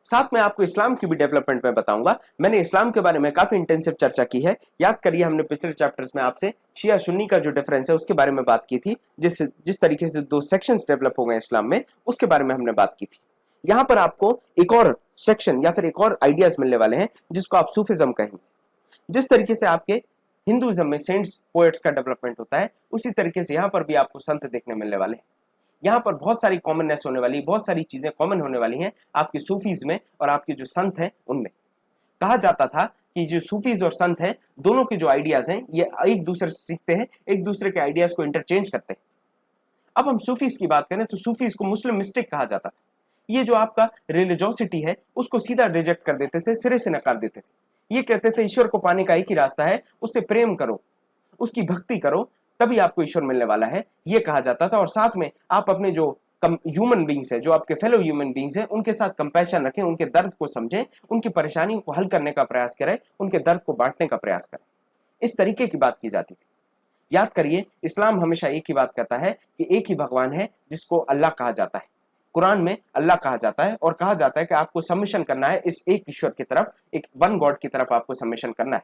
साथ में आपको इस्लाम की भी डेवलपमेंट में बताऊंगा। मैंने इस्लाम के बारे में काफी इंटेंसिव चर्चा की है। याद करिए हमने पिछले चैप्टर्स में आपसे शिया सुन्नी का जो डिफरेंस है उसके बारे में बात की थी, जिस तरीके से दो सेक्शंस डेवलप हो गए इस्लाम में उसके बारे में हमने बात की थी। यहां पर आपको एक और सेक्शन या फिर एक और आइडियाज मिलने वाले हैं जिसको आप सूफिज्म कहेंगे। जिस तरीके से आपके हिंदुइज्म में सेंट्स पोएट्स का डेवलपमेंट होता है उसी तरीके से यहां पर भी आपको संत देखने मिलने वाले हैं। यहाँ पर बहुत सारी कॉमननेस होने वाली, बहुत सारी चीजें कॉमन होने वाली हैं आपके सूफीज में और आपके जो संत हैं उनमें। कहा जाता था कि जो सूफीज और संत हैं दोनों के जो आइडियाज हैं ये एक दूसरे से सीखते हैं, एक दूसरे के आइडियाज को इंटरचेंज करते हैं। अब हम सूफीज की बात करें तो सूफीज को मुस्लिम मिस्टिक कहा जाता था। ये जो आपका रिलीजियोसिटी है उसको सीधा रिजेक्ट कर देते थे, सिरे से नकार देते थे। ये कहते थे ईश्वर को पाने का एक ही रास्ता है, उससे प्रेम करो, उसकी भक्ति करो, तभी आपको ईश्वर मिलने वाला है, ये कहा जाता था। और साथ में आप अपने जो ह्यूमन बींग्स है, जो आपके फेलो ह्यूमन बींग्स हैं, उनके साथ कंपैशन रखें, उनके दर्द को समझें, उनकी परेशानियों को हल करने का प्रयास करें, उनके दर्द को बांटने का प्रयास करें। इस तरीके की बात की जाती थी। याद करिए इस्लाम हमेशा एक ही बात कहता है कि एक ही भगवान है जिसको अल्लाह कहा जाता है। कुरान में अल्लाह कहा जाता है और कहा जाता है कि आपको सबमिशन करना है इस एक ईश्वर की तरफ, एक वन गॉड की तरफ आपको सबमिशन करना है।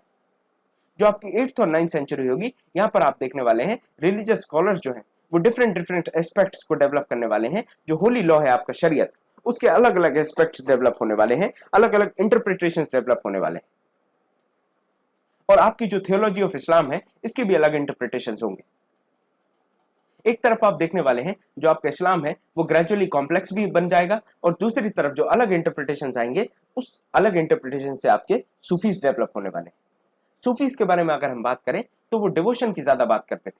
जो आपकी 8th और 9th सेंचुरी होगी यहां पर आप देखने वाले हैं रिलीजियस स्कॉलर्स जो हैं वो डिफरेंट एस्पेक्ट्स को डेवलप करने वाले हैं। जो होली लॉ है आपका शरीयत, उसके अलग अलग एस्पेक्ट्स डेवलप होने वाले हैं, अलग अलग इंटरप्रिटेशंस डेवलप होने वाले हैं। और आपकी जो थियोलॉजी ऑफ इस्लाम है इसके भी अलग इंटरप्रिटेशंस होंगे। एक तरफ आप देखने वाले हैं जो आपका इस्लाम है वो ग्रेजुअली कॉम्प्लेक्स भी बन जाएगा और दूसरी तरफ जो अलग इंटरप्रिटेशंस आएंगे उस अलग इंटरप्रिटेशन से आपके सूफीज डेवलप होने वाले हैं। सूफीज के बारे में अगर हम बात करें तो वो डिवोशन की ज्यादा बात करते थे।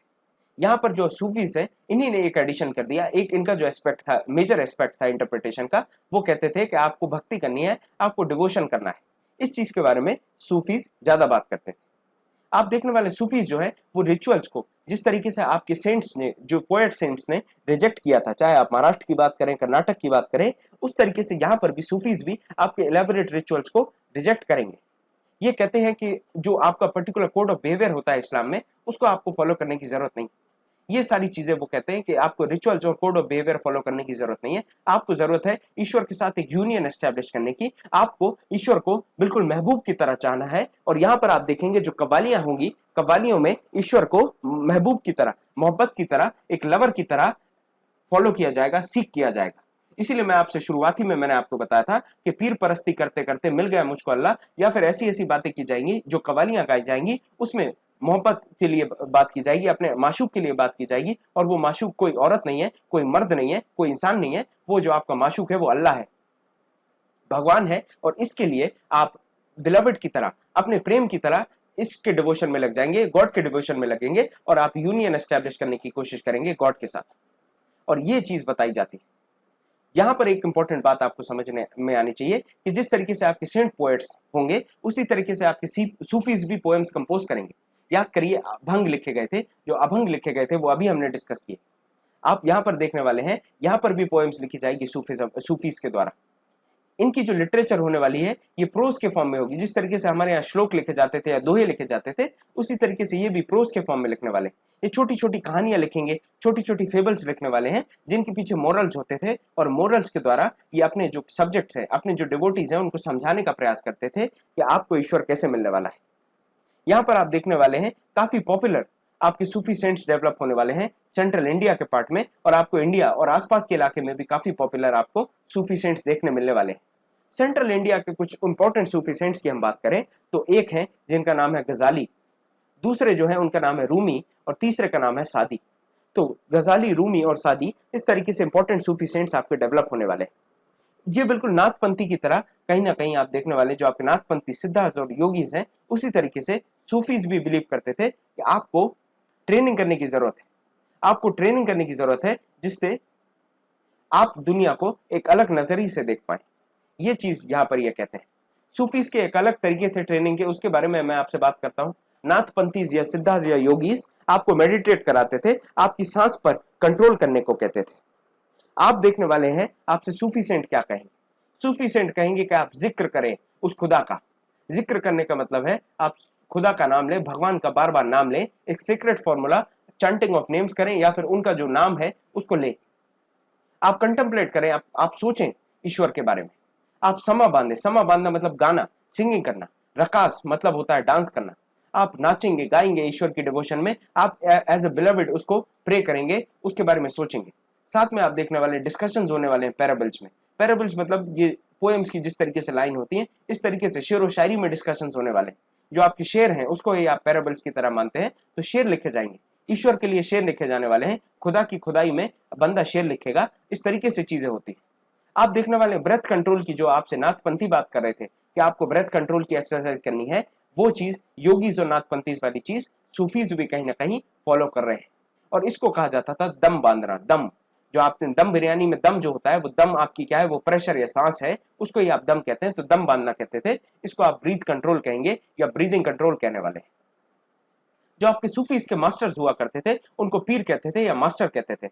यहाँ पर जो सूफीज है इन्हीं ने एक एडिशन कर दिया, एक इनका जो एस्पेक्ट था, मेजर एस्पेक्ट था इंटरप्रिटेशन का, वो कहते थे कि आपको भक्ति करनी है, आपको डिवोशन करना है। इस चीज के बारे में सूफीज ज्यादा बात करते थे। आप देखने वाले सूफीज जो है वो रिचुअल्स को जिस तरीके से आपके सेंट्स ने, जो पोएट सेंट्स ने रिजेक्ट किया था, चाहे आप महाराष्ट्र की बात करें, कर्नाटक की बात करें, उस तरीके से यहाँ पर भी सूफीज भी आपके एलेबोरेट रिचुअल्स को रिजेक्ट करेंगे। ये कहते हैं कि जो आपका पर्टिकुलर कोड ऑफ बिहेवियर होता है इस्लाम में उसको आपको फॉलो करने की जरूरत नहीं। ये सारी चीजें वो कहते हैं कि आपको रिचुअल्स और कोड ऑफ बिहेवियर फॉलो करने की जरूरत नहीं है। आपको जरूरत है ईश्वर के साथ एक यूनियन एस्टेब्लिश करने की। आपको ईश्वर को बिल्कुल महबूब की तरह चाहना है। और यहां पर आप देखेंगे जो कव्वालियां होंगी, कव्वालियों में ईश्वर को महबूब की तरह, मोहब्बत की तरह, एक लवर की तरह फॉलो किया जाएगा, सीख किया जाएगा। इसीलिए मैं आपसे शुरुआती में मैंने आपको बताया था कि पीर परस्ती करते करते मिल गया मुझको अल्लाह, या फिर ऐसी ऐसी बातें की जाएंगी, जो कव्वालियां गाई जाएंगी उसमें मोहब्बत के लिए बात की जाएगी, अपने माशूक के लिए बात की जाएगी। और वो माशूक कोई औरत नहीं है, कोई मर्द नहीं है, कोई इंसान नहीं है, वो जो आपका माशूक है वो अल्लाह है, भगवान है। और इसके लिए आप बिलवड की तरह, अपने प्रेम की तरह इसके डिवोशन में लग जाएंगे, गॉड के डिवोशन में लगेंगे और आप यूनियन एस्टेब्लिश करने की कोशिश करेंगे गॉड के साथ। और ये चीज बताई जाती है। यहां पर एक इंपॉर्टेंट बात आपको समझने में आनी चाहिए कि जिस तरीके से आपके सेंट पोएट्स होंगे उसी तरीके से आपके सूफीज भी पोएम्स कंपोज करेंगे। याद करिए अभंग लिखे गए थे, जो अभंग लिखे गए थे वो अभी हमने डिस्कस किए। आप यहां पर देखने वाले हैं, यहां पर भी पोएम्स लिखी जाएगी सूफीज के द्वारा। इनकी जो लिटरेचर होने वाली है ये प्रोज के फॉर्म में होगी। जिस तरीके से हमारे यहाँ श्लोक लिखे जाते थे या दोहे लिखे जाते थे उसी तरीके से ये भी प्रोज के फॉर्म में लिखने वाले। ये छोटी छोटी कहानियां लिखेंगे, छोटी छोटी फेबल्स लिखने वाले हैं जिनके पीछे मोरल्स होते थे। और मोरल्स के द्वारा ये अपने जो सब्जेक्ट्स हैं, अपने जो डिवोटीज हैं उनको समझाने का प्रयास करते थे कि आपको ईश्वर कैसे मिलने वाला है। यहाँ पर आप देखने वाले हैं काफी पॉपुलर आपके सूफी सेंट्स डेवलप होने वाले हैं सेंट्रल इंडिया के पार्ट में, और आपको इंडिया और आसपास के इलाके में भी काफी पॉपुलर आपको सूफी सेंट्स देखने मिलने वाले हैं। सेंट्रल इंडिया के कुछ इंपॉर्टेंट सूफी सेंट्स की हम बात करें तो एक है जिनका नाम है गजाली, दूसरे जो है उनका नाम है रूमी और तीसरे का नाम है सादी। तो गजाली, रूमी और सादी इस तरीके से इंपॉर्टेंट सूफी सेंट्स आपके डेवलप होने वाले हैं। ये बिल्कुल नाथपंथी की तरह कहीं ना कहीं आप देखने वाले जो आपके नाथपंथी सिद्धार्थ और योगीज हैं उसी तरीके से सूफीज भी बिलीव करते थे कि आपको ट्रेनिंग करने की जरूरत है, आपको ट्रेनिंग करने की जरूरत है जिससे आप दुनिया को एक अलग नजरिए से देख पाए। ये चीज यहां पर ये कहते हैं। सूफीज के एक अलग तरीके थे ट्रेनिंग के, उसके बारे में मैं आपसे बात करता हूं। नाथपंथीज या सिद्धार्थ या योगीज आपको मेडिटेट कराते थे, आपकी सांस पर कंट्रोल करने को कहते थे। आप देखने वाले हैं आपसे सूफी सेंट क्या कहेंगे। सूफी सेंट कहेंगे कि आप जिक्र करें उस खुदा का। जिक्र करने का मतलब है आप खुदा का नाम लें, भगवान का बार बार नाम लें, एक secret formula chanting of names करें या फिर उनका जो नाम है उसको लें। आप कंटेम्पलेट करें, आप सोचें ईश्वर के बारे में। आप समा बांधे, समा बांधना मतलब गाना, सिंगिंग करना। रकास मतलब होता है डांस करना। आप नाचेंगे, गाएंगे ईश्वर की डिवोशन में, आप एज अ बिलवड उसको प्रे करेंगे, उसके बारे में सोचेंगे। साथ में आप देखने वाले डिस्कशंस होने वाले हैं पैराबल्स में। पैराबल्स मतलब ये पोएम्स की जिस तरीके से लाइन होती है, इस तरीके से शेर व शायरी में डिस्कशंस होने वाले हैं। जो आपके शेर हैं उसको ही आप पैराबल्स की तरह मानते हैं, तो शेर लिखे जाएंगे, ईश्वर के लिए शेर लिखे जाने वाले हैं, खुदा की खुदाई में बंदा शेर लिखेगा, इस तरीके से चीजें होती है। आप देखने वाले ब्रेथ कंट्रोल की, जो आपसे नाथपंथी बात कर रहे थे कि आपको ब्रेथ कंट्रोल की एक्सरसाइज करनी है, वो चीज योगीज और नाथपंथी वाली चीज सूफीज भी कहीं ना कहीं फॉलो कर रहे हैं। और इसको कहा जाता था दम बांधना। दम, जो आपने दम बिरयानी में दम जो होता है, वो दम आपकी क्या है, वो प्रेशर या सांस है, उसको ही आप दम कहते हैं, तो दम बांधना कहते थे। इसको आप ब्रीथ कंट्रोल कहेंगे या ब्रीदिंग कंट्रोल कहने वाले हैं। जो आपके सूफी इसके मास्टर्स हुआ करते थे उनको पीर कहते थे या मास्टर कहते थे।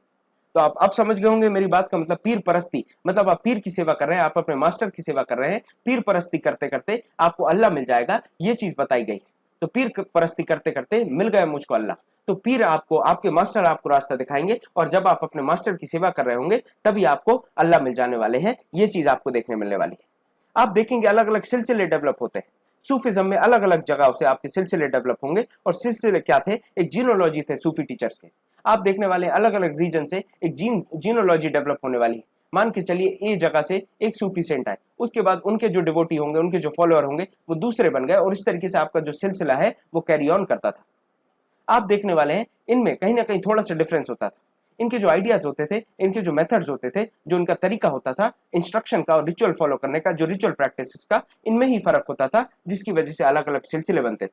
तो आप अब समझ गए होंगे मेरी बात का मतलब पीर परस्ती, मतलब आप पीर की सेवा कर रहे हैं, आप अपने मास्टर की सेवा कर रहे हैं। पीर परस्ती करते करते आपको अल्लाह मिल जाएगा, ये चीज बताई गई। तो पीर परस्ती करते करते मिल गया मुझको अल्लाह। तो पीर आपको, आपके मास्टर आपको रास्ता दिखाएंगे, और जब आप अपने मास्टर की सेवा कर रहे होंगे तभी आपको अल्लाह मिल जाने वाले हैं। ये चीज आपको देखने मिलने वाली है। आप देखेंगे अलग अलग सिलसिले डेवलप होते हैं सूफिज्म में, अलग अलग जगहों से आपके सिलसिले डेवलप होंगे। और सिलसिले क्या थे, एक जीनोलॉजी थे सूफी टीचर्स के। आप देखने वाले अलग अलग रीजन से एक जीनोलॉजी डेवलप होने वाली है। मान के चलिए ए जगह से एक सूफी सेंट आए, उसके बाद उनके जो डिवोटी होंगे, उनके जो फॉलोअर होंगे, वो दूसरे बन गए, और इस तरीके से आपका जो सिलसिला है वो कैरी ऑन करता था। आप देखने वाले हैं इनमें कहीं ना कहीं थोड़ा सा डिफरेंस होता था। इनके जो आइडियाज होते थे, इनके जो मेथड्स होते थे, जो इनका तरीका होता था इंस्ट्रक्शन का और रिचुअल फॉलो करने का, जो रिचुअल प्रैक्टिसेस का, इनमें ही फर्क होता था, जिसकी वजह से अलग अलग सिलसिले बनते थे।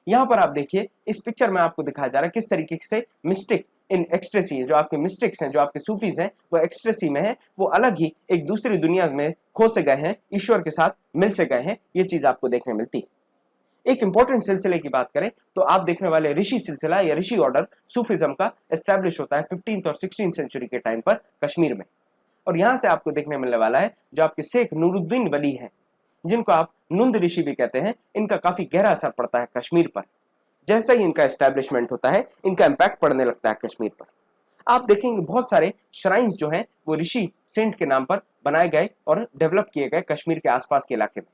यहां पर आप देखिए इस पिक्चर में आपको दिखाया जा रहा है किस तरीके से मिस्टिक इन एक्सट्रेसी है, जो आपके मिस्टिक्स हैं, जो आपके सूफीज हैं, वो एक्सट्रेसी में है, वो अलग ही एक दूसरी दुनिया में खो से गए हैं, ईश्वर के साथ मिल से गए हैं। ये चीज आपको देखने मिलती है। एक इंपॉर्टेंट सिलसिले की बात करें तो आप देखने वाले ऋषि सिलसिला या ऋषि ऑर्डर सूफिज्म का एस्टैब्लिश होता है 15th और 16th सेंचुरी के टाइम पर कश्मीर में। और यहां से आपको देखने मिलने वाला है जो आपके शेख नूरुद्दीन वली हैं, जिनको आप नुंद ऋषि भी कहते हैं। इनका काफी गहरा असर पड़ता है कश्मीर पर। जैसा ही इनका एस्टैब्लिशमेंट होता है, इनका इंपैक्ट पड़ने लगता है कश्मीर पर। आप देखेंगे बहुत सारे श्राइन्स जो हैं वो ऋषि सेंट के नाम पर बनाए गए और डेवलप किए गए कश्मीर के आसपास के इलाके में।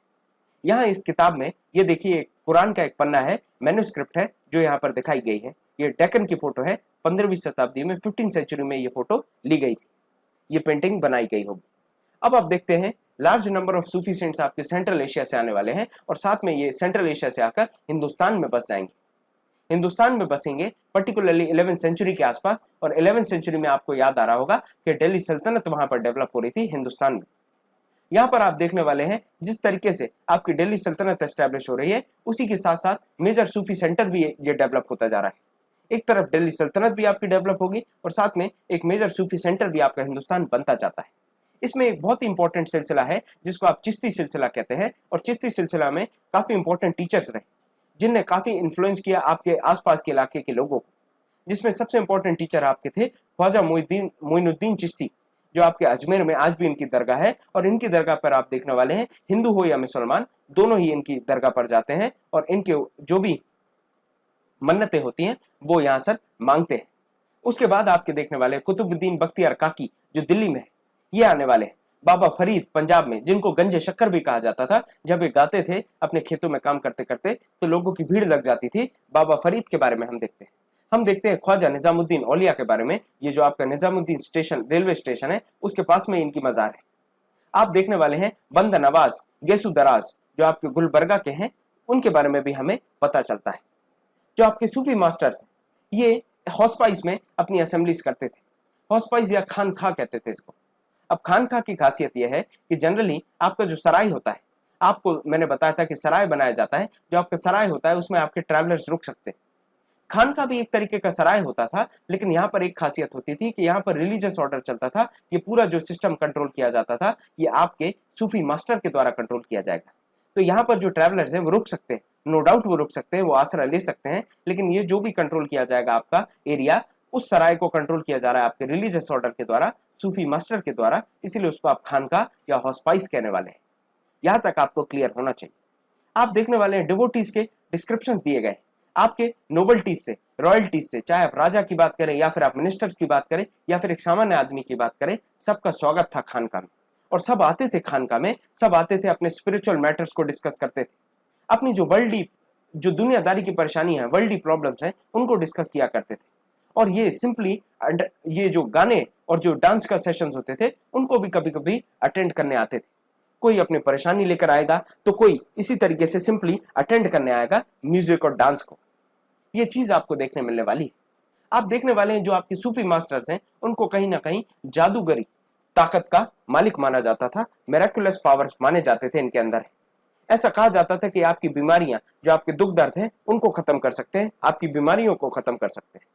यहाँ इस किताब में ये देखिए कुरान का एक पन्ना है, मैन्युस्क्रिप्ट है, जो यहाँ पर दिखाई गई है। ये डेक्कन की फोटो है, 15वीं शताब्दी में 15th सेंचुरी में ये फोटो ली गई थी, ये पेंटिंग बनाई गई होगी। अब आप देखते हैं large number of Sufi cents आपके सेंट्रल एशिया से आने वाले हैं, और साथ में ये सेंट्रल एशिया से आकर हिंदुस्तान में बस जाएंगे। हिंदुस्तान में बसेंगे पर्टिकुलरली 11th सेंचुरी के आसपास। और 11th सेंचुरी में आपको याद आ रहा होगा कि दिल्ली सल्तनत वहां पर डेवलप हो रही थी हिंदुस्तान में। यहाँ पर आप देखने वाले हैं जिस तरीके से आपकी दिल्ली सल्तनत एस्टैब्लिश हो रही है, उसी के साथ साथ मेजर सूफी सेंटर भी ये डेवलप होता जा रहा है। एक तरफ दिल्ली सल्तनत भी आपकी डेवलप होगी, और साथ में एक मेजर सूफी सेंटर भी आपका हिंदुस्तान बनता जाता है। इसमें एक बहुत ही इंपॉर्टेंट सिलसिला है जिसको आप चिश्ती सिलसिला कहते हैं। और चिश्ती सिलसिला में काफी इंपॉर्टेंट टीचर्स रहे, जिनने काफी इन्फ्लुएंस किया आपके आसपास के इलाके के लोगों को। जिसमें सबसे इंपॉर्टेंट टीचर आपके थे ख्वाजा मोइनुद्दीन चिश्ती, जो आपके अजमेर में आज भी इनकी दरगाह है। और इनकी दरगाह पर आप देखने वाले हैं हिंदू हो या मुसलमान, दोनों ही इनकी दरगाह पर जाते हैं, और इनके जो भी मन्नतें होती हैं वो यहाँ सर मांगते हैं। उसके बाद आपके देखने वाले कुतुबुद्दीन बख्तियार काकी, जो दिल्ली में है, ये आने वाले हैं। बाबा फरीद पंजाब में, जिनको गंजे शक्कर भी कहा जाता था, जब ये गाते थे अपने खेतों में काम करते करते तो लोगों की भीड़ लग जाती थी। बाबा फरीद के बारे में हम देखते हैं ख्वाजा निजामुद्दीन औलिया के बारे में। ये जो आपका निजामुद्दीन स्टेशन, रेलवे स्टेशन है, उसके पास में इनकी मजार है। आप देखने वाले हैं बंद नवाज गेसु दराज, जो आपके गुलबर्गा के हैं, उनके बारे में भी हमें पता चलता है। जो आपके सूफी मास्टर्स हैं, ये हॉस्पाइस में अपनी असेंबलीज करते थे। हॉस्पाइस या खानखा कहते थे इसको। अब खानखा की खासियत यह है कि जनरली आपका जो सराय होता है, आपको मैंने बताया था कि सराय बनाया जाता है, जो आपका सराय होता है उसमें आपके ट्रैवलर्स रुक सकते हैं। खान का भी एक तरीके का सराय होता था, लेकिन यहाँ पर एक खासियत होती थी कि यहाँ पर रिलीजियस ऑर्डर चलता था। ये पूरा जो सिस्टम कंट्रोल किया जाता था, ये आपके सूफी मास्टर के द्वारा कंट्रोल किया जाएगा। तो यहाँ पर जो ट्रैवलर्स हैं वो रुक सकते हैं, नो डाउट वो रुक सकते हैं, वो आसरा ले सकते हैं, लेकिन ये जो भी कंट्रोल किया जाएगा आपका एरिया, उस सराय को कंट्रोल किया जा रहा है आपके रिलीजियस ऑर्डर के द्वारा, सूफी मास्टर के द्वारा, इसीलिए उसको आप खानका या हॉस्पाइस कहने वाले हैं। यहाँ तक आपको क्लियर होना चाहिए। आप देखने वाले हैं डिवोटीज के डिस्क्रिप्शन दिए गए आपके नोबल्टीज से, रॉयल्टीज से, चाहे आप राजा की बात करें या फिर आप मिनिस्टर्स की बात करें या फिर एक सामान्य आदमी की बात करें, सबका स्वागत था खानका में। और सब आते थे खानका में, सब आते थे अपने स्पिरिचुअल मैटर्स को डिस्कस करते थे, अपनी जो वर्ल्डली जो दुनियादारी की परेशानी है, वर्ल्डली प्रॉब्लम्स हैं, उनको डिस्कस किया करते थे। और ये सिंपली ये जो गाने और जो डांस का सेशंस होते थे उनको भी कभी कभी अटेंड करने आते थे। कोई अपनी परेशानी लेकर आएगा तो कोई इसी तरीके से सिंपली अटेंड करने आएगा म्यूजिक और डांस को। ये चीज आपको देखने मिलने वाली है। आप देखने वाले हैं जो आपके सूफी मास्टर्स हैं उनको कहीं ना कहीं जादूगरी ताकत का मालिक माना जाता था, मिरेकुलस पावर्स माने जाते थे इनके अंदर। ऐसा कहा जाता था कि आपकी बीमारियां, जो आपके दुख दर्द हैं, उनको खत्म कर सकते हैं, आपकी बीमारियों को खत्म कर सकते हैं।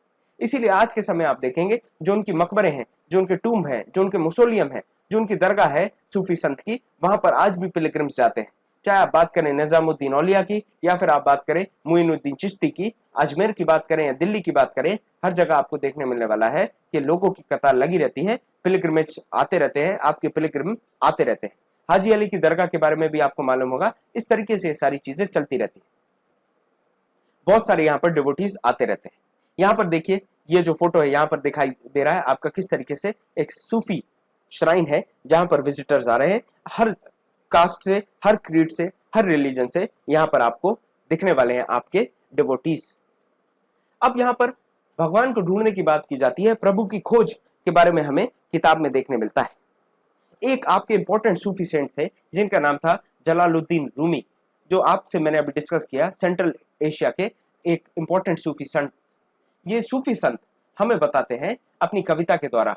इसीलिए आज के समय आप देखेंगे जो उनकी मकबरे हैं, जो उनके टूम्ब हैं, जो उनके मुसोलियम है, जो उनकी दरगाह है सूफी संत की, वहां पर आज भी पिलग्रिम्स जाते हैं। चाहे आप बात करें निजामुद्दीन औलिया की, या फिर आप बात करें मुइनुद्दीन चिश्ती की, अजमेर की बात करें या दिल्ली की बात करें, हर जगह आपको देखने मिलने वाला है कि लोगों की कतार लगी रहती है, पिलग्रिमेज आते रहते हैं, आपके पिलग्रिम आते रहते हैं। हाजी अली की दरगाह के बारे में भी आपको मालूम होगा। इस तरीके से ये सारी चीजें चलती रहती है। बहुत सारे यहाँ पर डिवोटीज आते रहते हैं। यहाँ पर देखिए, ये जो फोटो है यहाँ पर दिखाई दे रहा है आपका किस तरीके से एक सूफी श्राइन है, जहां पर विजिटर्स आ रहे हैं, हर कास्ट से, हर क्रीड से, हर रिलीजन से यहाँ पर आपको दिखने वाले हैं आपके डिवोटीज। अब यहाँ पर भगवान को ढूंढने की बात की जाती है, प्रभु की खोज के बारे में हमें किताब में देखने मिलता है। एक आपके इंपॉर्टेंट सूफी सेंट थे जिनका नाम था जलालुद्दीन रूमी, जो आपसे मैंने अभी डिस्कस किया, सेंट्रल एशिया के एक इंपॉर्टेंट सूफी संत। ये सूफी संत हमें बताते हैं अपनी कविता के द्वारा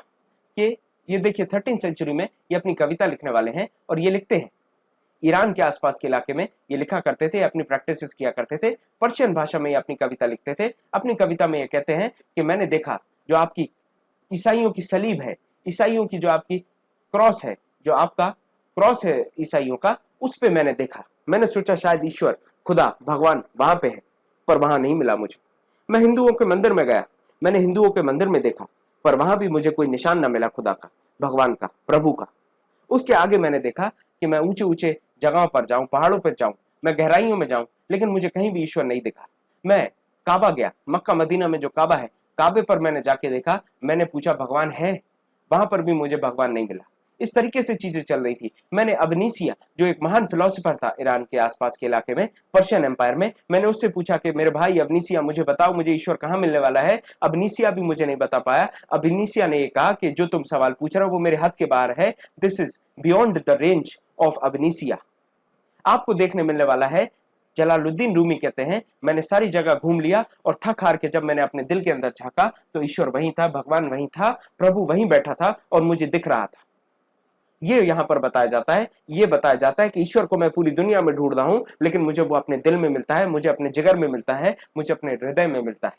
कि ये देखिए 13th सेंचुरी में ये अपनी कविता लिखने वाले हैं और ये लिखते हैं ईरान के आसपास के इलाके में ये लिखा करते थे, अपनी प्रैक्टिसेस किया करते थे, पर्शियन भाषा में ये अपनी कविता लिखते थे। अपनी कविता में ये कहते हैं कि मैंने देखा जो आपकी ईसाइयों की सलीब है, ईसाइयों की जो आपकी क्रॉस है, जो आपका क्रॉस है ईसाइयों का, उस पे मैंने देखा। मैंने सोचा शायद ईश्वर, खुदा, भगवान वहां पे है, पर वहां नहीं मिला मुझे। मैं हिंदुओं के मंदिर में गया, मैंने हिंदुओं के मंदिर में देखा, पर वहां भी मुझे कोई निशान न मिला खुदा का, भगवान का, प्रभु का। उसके आगे मैंने देखा कि मैं ऊंचे ऊंचे जगहों पर जाऊं, पहाड़ों पर जाऊं, मैं गहराइयों में जाऊं, लेकिन मुझे कहीं भी ईश्वर नहीं दिखा। मैं काबा गया, मक्का मदीना में जो काबा है, काबे पर मैंने जाके देखा, मैंने पूछा भगवान है, वहां पर भी मुझे भगवान नहीं मिला। इस तरीके से चीजें चल रही थी। मैंने अबनीसिया, जो एक महान फिलोसोफर था ईरान के आसपास के इलाके में, पर्शियन एम्पायर में, मैंने उससे पूछा कि मेरे भाई अबनीसिया, मुझे बताओ मुझे ईश्वर कहाँ मिलने वाला है। अबनीसिया भी मुझे नहीं बता पाया। अबनीसिया ने ये कहा कि जो तुम सवाल पूछ रहे हो वो मेरे हद के बाहर है, this is beyond the range of अबनीसिया। आपको देखने मिलने वाला है, जलालुद्दीन रूमी कहते हैं, मैंने सारी जगह घूम लिया और थक हार के जब मैंने अपने दिल के अंदर झांका तो ईश्वर वहीं था, भगवान वहीं था, प्रभु वहीं बैठा था और मुझे दिख रहा था। ये यहां पर बताया जाता है, ये बताया जाता है कि ईश्वर को मैं पूरी दुनिया में ढूंढ रहा हूं, लेकिन मुझे वो अपने दिल में मिलता है, मुझे अपने जिगर में मिलता है, मुझे अपने हृदय में मिलता है।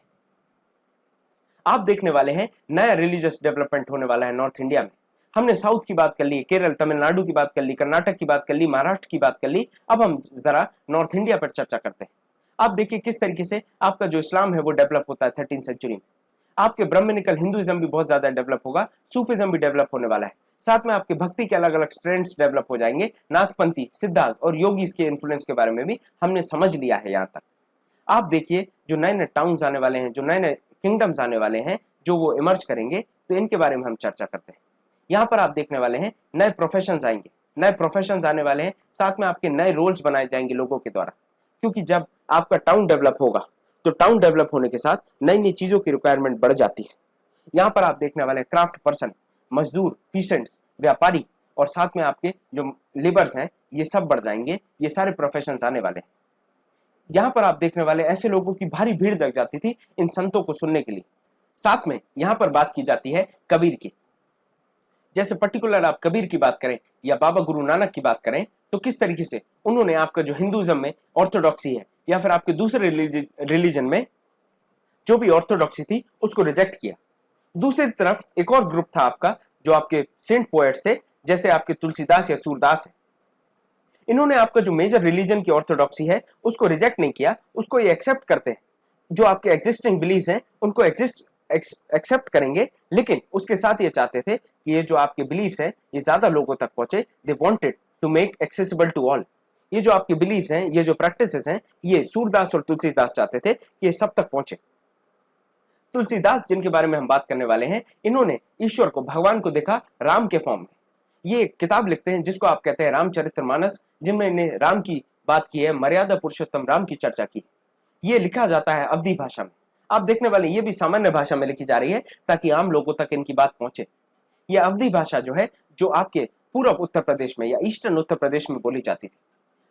आप देखने वाले हैं नया रिलीजियस डेवलपमेंट होने वाला है नॉर्थ इंडिया में। हमने साउथ की बात कर ली, केरल, तमिलनाडु की बात कर ली, कर्नाटक की बात कर ली, महाराष्ट्र की बात कर ली। अब हम जरा नॉर्थ इंडिया पर चर्चा करते हैं। आप देखिए किस तरीके से आपका जो इस्लाम है वो डेवलप होता है 13th सेंचुरी में। आपके ब्राह्मणिकल हिंदुइज्म भी बहुत ज्यादा डेवलप होगा, सूफिज्म भी डेवलप होने वाला है। साथ में आपके भक्ति के अलग अलग स्ट्रेंड्स डेवलप हो जाएंगे। नाथपंथी, सिद्धार्थ और योगीज के इन्फ्लुएंस के बारे में भी हमने समझ लिया है। यहाँ तक आप देखिए जो नए नए टाउन्स आने वाले हैं, जो नए नए किंगडम्स आने वाले हैं, जो वो इमर्ज करेंगे, तो इनके बारे में हम चर्चा करते हैं। यहाँ पर आप देखने वाले हैं नए प्रोफेशंस आएंगे, नए प्रोफेशंस आने वाले हैं, साथ में आपके नए रोल्स बनाए जाएंगे लोगों के द्वारा। क्योंकि जब आपका टाउन डेवलप होगा तो टाउन डेवलप होने के साथ नई नई चीजों की रिक्वायरमेंट बढ़ जाती है। यहाँ पर आप देखने वाले क्राफ्ट पर्सन, मजदूर, पीसेंट्स, व्यापारी और साथ में आपके जो लेबर्स हैं, ये सब बढ़ जाएंगे। ये सारे प्रोफेशंस आने वाले हैं। यहाँ पर आप देखने वाले ऐसे लोगों की भारी भीड़ लग जाती थी इन संतों को सुनने के लिए। साथ में यहाँ पर बात की जाती है कबीर की। जैसे पर्टिकुलर आप कबीर की बात करें या बाबा गुरु नानक की बात करें, तो किस तरीके से उन्होंने आपका जो हिंदुइज्म में ऑर्थोडॉक्सी है या फिर आपके दूसरे रिलीजन में जो भी ऑर्थोडॉक्सी थी उसको रिजेक्ट किया। दूसरी तरफ एक और ग्रुप था आपका जो आपके सेंट पोएट्स थे, जैसे आपके तुलसीदास या सूरदास है। इन्होंने आपका जो मेजर रिलीजन की ऑर्थोडॉक्सी है उसको रिजेक्ट नहीं किया, उसको ये एक्सेप्ट करते हैं। जो आपके एग्जिस्टिंग बिलीव्स हैं उनको एक्सेप्ट करेंगे, लेकिन उसके साथ ये चाहते थे कि ये जो आपके बिलीव्स हैं ये ज्यादा लोगों तक पहुंचे। They wanted to make accessible to all. ये जो आपके बिलीव्स हैं, ये जो प्रैक्टिसेस हैं, ये सूरदास और तुलसीदास चाहते थे कि ये सब तक पहुंचे। तुलसीदास जिनके बारे में हम बात करने वाले हैं, इन्होंने ईश्वर को, भगवान को देखा राम के फॉर्म में। ये एक किताब लिखते हैं जिसको आप कहते हैं रामचरितमानस, जिनमें इन्हें राम की बात की है, मर्यादा पुरुषोत्तम राम की चर्चा की। ये लिखा जाता है अवधी भाषा में। आप देखने वाले ये भी सामान्य भाषा में लिखी जा रही है ताकि आम लोगों तक इनकी बात पहुंचे। यह अवधी भाषा जो है, जो आपके पूर्व उत्तर प्रदेश में या ईस्टर्न उत्तर प्रदेश में बोली जाती थी।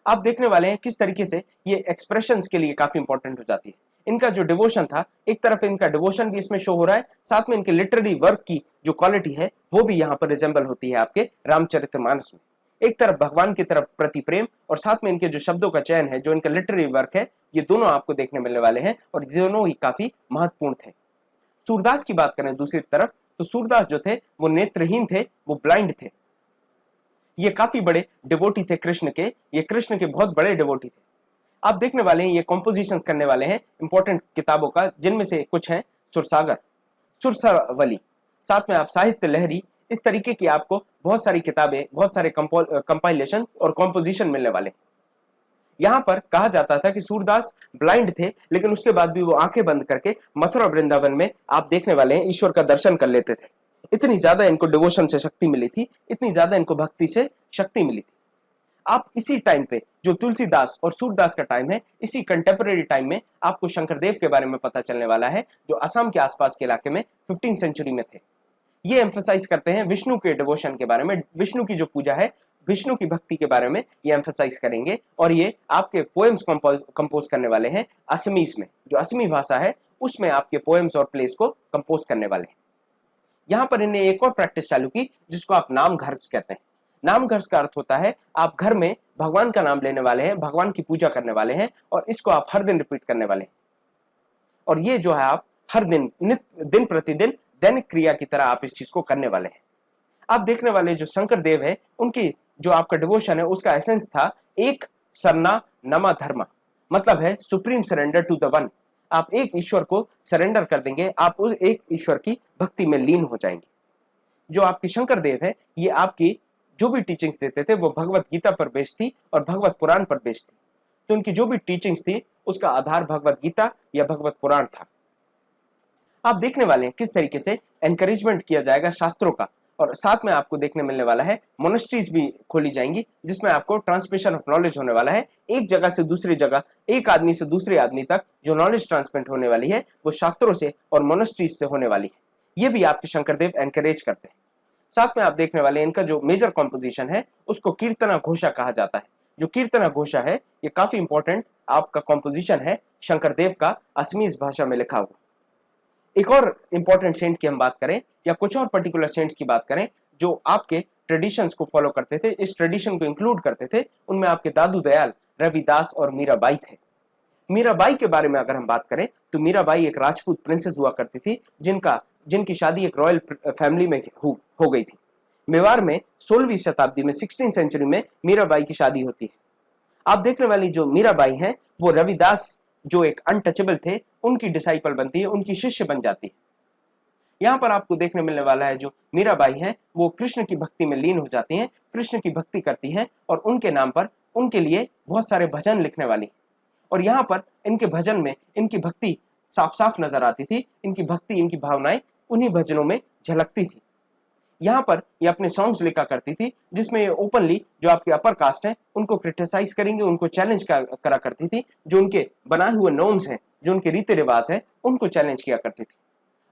आप देखने वाले हैं किस तरीके से ये एक्सप्रेशंस के लिए काफी इंपॉर्टेंट हो जाती है। इनका जो डिवोशन था, एक तरफ इनका डिवोशन भी इसमें शो हो रहा है, साथ में इनके लिटरेरी वर्क की जो क्वालिटी है वो भी यहाँ पर रिजेंबल होती है आपके रामचरितमानस में। एक तरफ भगवान की तरफ प्रति प्रेम और साथ में इनके जो शब्दों का चयन है, जो इनका लिटरेरी वर्क है, ये दोनों आपको देखने मिलने वाले हैं और दोनों ही काफी महत्वपूर्ण थे। सूरदास की बात करें दूसरी तरफ, तो सूरदास जो थे वो नेत्रहीन थे, वो ब्लाइंड थे। ये काफी बड़े डिवोटी थे कृष्ण के, ये कृष्ण के बहुत बड़े डिवोटी थे। आप देखने वाले हैं ये कॉम्पोजिशंस करने वाले हैं इंपॉर्टेंट किताबों का, जिनमें से कुछ हैं सुरसागर, सुरसावली, साथ में आप साहित्य लहरी, इस तरीके की आपको बहुत सारी किताबें, बहुत सारे कंपाइलेशन और कॉम्पोजिशन मिलने वाले। यहाँ पर कहा जाता था कि सूरदास ब्लाइंड थे, लेकिन उसके बाद भी वो आंखें बंद करके मथुरा वृंदावन में आप देखने वाले हैं ईश्वर का दर्शन कर लेते थे। इतनी ज्यादा इनको डिवोशन से शक्ति मिली थी, इतनी ज्यादा इनको भक्ति से शक्ति मिली थी। आप इसी टाइम पे जो तुलसीदास और सूरदास का टाइम है, इसी कंटेम्परेरी टाइम में आपको शंकरदेव के बारे में पता चलने वाला है, जो असम के आसपास के इलाके में 15th सेंचुरी में थे। ये एम्फसाइज करते हैं विष्णु के डिवोशन के बारे में, विष्णु की जो पूजा है, विष्णु की भक्ति के बारे में ये एम्फसाइज करेंगे। और ये आपके पोएम्स कंपोज करने वाले हैं असमीज में, जो असमी भाषा है उसमें आपके पोएम्स और प्लेस को कंपोज करने वाले हैं। यहाँ पर इन्हें एक और प्रैक्टिस चालू की जिसको आप नाम घर्ष कहते हैं। नाम घर्ष का अर्थ होता है आप घर में भगवान का नाम लेने वाले हैं, भगवान की पूजा करने वाले हैं और इसको आप हर दिन रिपीट करने वाले हैं। और ये जो है आप हर दिन दिन प्रतिदिन दैनिक क्रिया की तरह आप इस चीज को करने वाले हैं। आप देखने वाले जो शंकर देव है, उनकी जो आपका डिवोशन है उसका एसेंस था एक सरना नमा धर्मा, मतलब है supreme surrender to the one. आप एक ईश्वर को सरेंडर कर देंगे, आप उस एक ईश्वर की भक्ति में लीन हो जाएंगे। जो आपके शंकर देव है, ये आपकी जो भी टीचिंग्स देते थे वो भगवत गीता पर बेस्ड थी और भगवत पुराण पर बेस्ड थी। तो उनकी जो भी टीचिंग्स थी उसका आधार भगवत गीता या भगवत पुराण था। आप देखने वाले हैं किस तरीके से एनकरेजमेंट किया जाएगा शास्त्रों का, और साथ में आपको देखने मिलने वाला है मोनेस्ट्रीज भी खोली जाएंगी जिसमें आपको ट्रांसमिशन ऑफ नॉलेज होने वाला है। एक जगह से दूसरी जगह, एक आदमी से दूसरे आदमी तक जो नॉलेज ट्रांसमिट होने वाली है वो शास्त्रों से और मोनेस्ट्रीज से होने वाली है। ये भी आपके शंकरदेव एनकरेज करते हैं। साथ में आप देखने वाले इनका जो मेजर कॉम्पोजिशन है उसको कीर्तना घोषा कहा जाता है। जो कीर्तना घोषा है ये काफी इंपॉर्टेंट आपका कॉम्पोजिशन है शंकरदेव का असमीज भाषा में लिखा हुआ। एक और इंपॉर्टेंट सेंट की हम बात करें या कुछ और पर्टिकुलर सेंट्स की बात करें जो आपके ट्रेडिशंस को फॉलो करते थे, इस ट्रेडिशन को इंक्लूड करते थे, उनमें आपके दादू दयाल, रविदास और मीराबाई थे। मीराबाई के बारे में अगर हम बात करें तो मीराबाई एक राजपूत प्रिंसेस हुआ करती थी जिनकी शादी एक रॉयल फैमिली में हो गई थी। मेवाड़ में 16वीं शताब्दी में 16th सेंचुरी में मीराबाई की शादी होती है। आप देखने वाली जो मीराबाई हैं वो रविदास जो एक अनटचेबल थे उनकी डिसाइपल बनती है, उनकी शिष्य बन जाती है। यहाँ पर आपको देखने मिलने वाला है जो मीराबाई हैं वो कृष्ण की भक्ति में लीन हो जाती हैं, कृष्ण की भक्ति करती हैं और उनके नाम पर उनके लिए बहुत सारे भजन लिखने वाली। और यहाँ पर इनके भजन में इनकी भक्ति साफ साफ नजर आती थी, इनकी भक्ति, इनकी भावनाएं उन्हीं भजनों में झलकती थी। यहाँ पर ये अपने सॉन्ग्स लिखा करती थी जिसमें ये ओपनली जो आपके अपर कास्ट हैं उनको क्रिटिसाइज करेंगे, उनको चैलेंज करा करती थी। जो उनके बनाए हुए नॉर्म्स हैं, जो उनके रीति रिवाज है, उनको चैलेंज किया करती थी।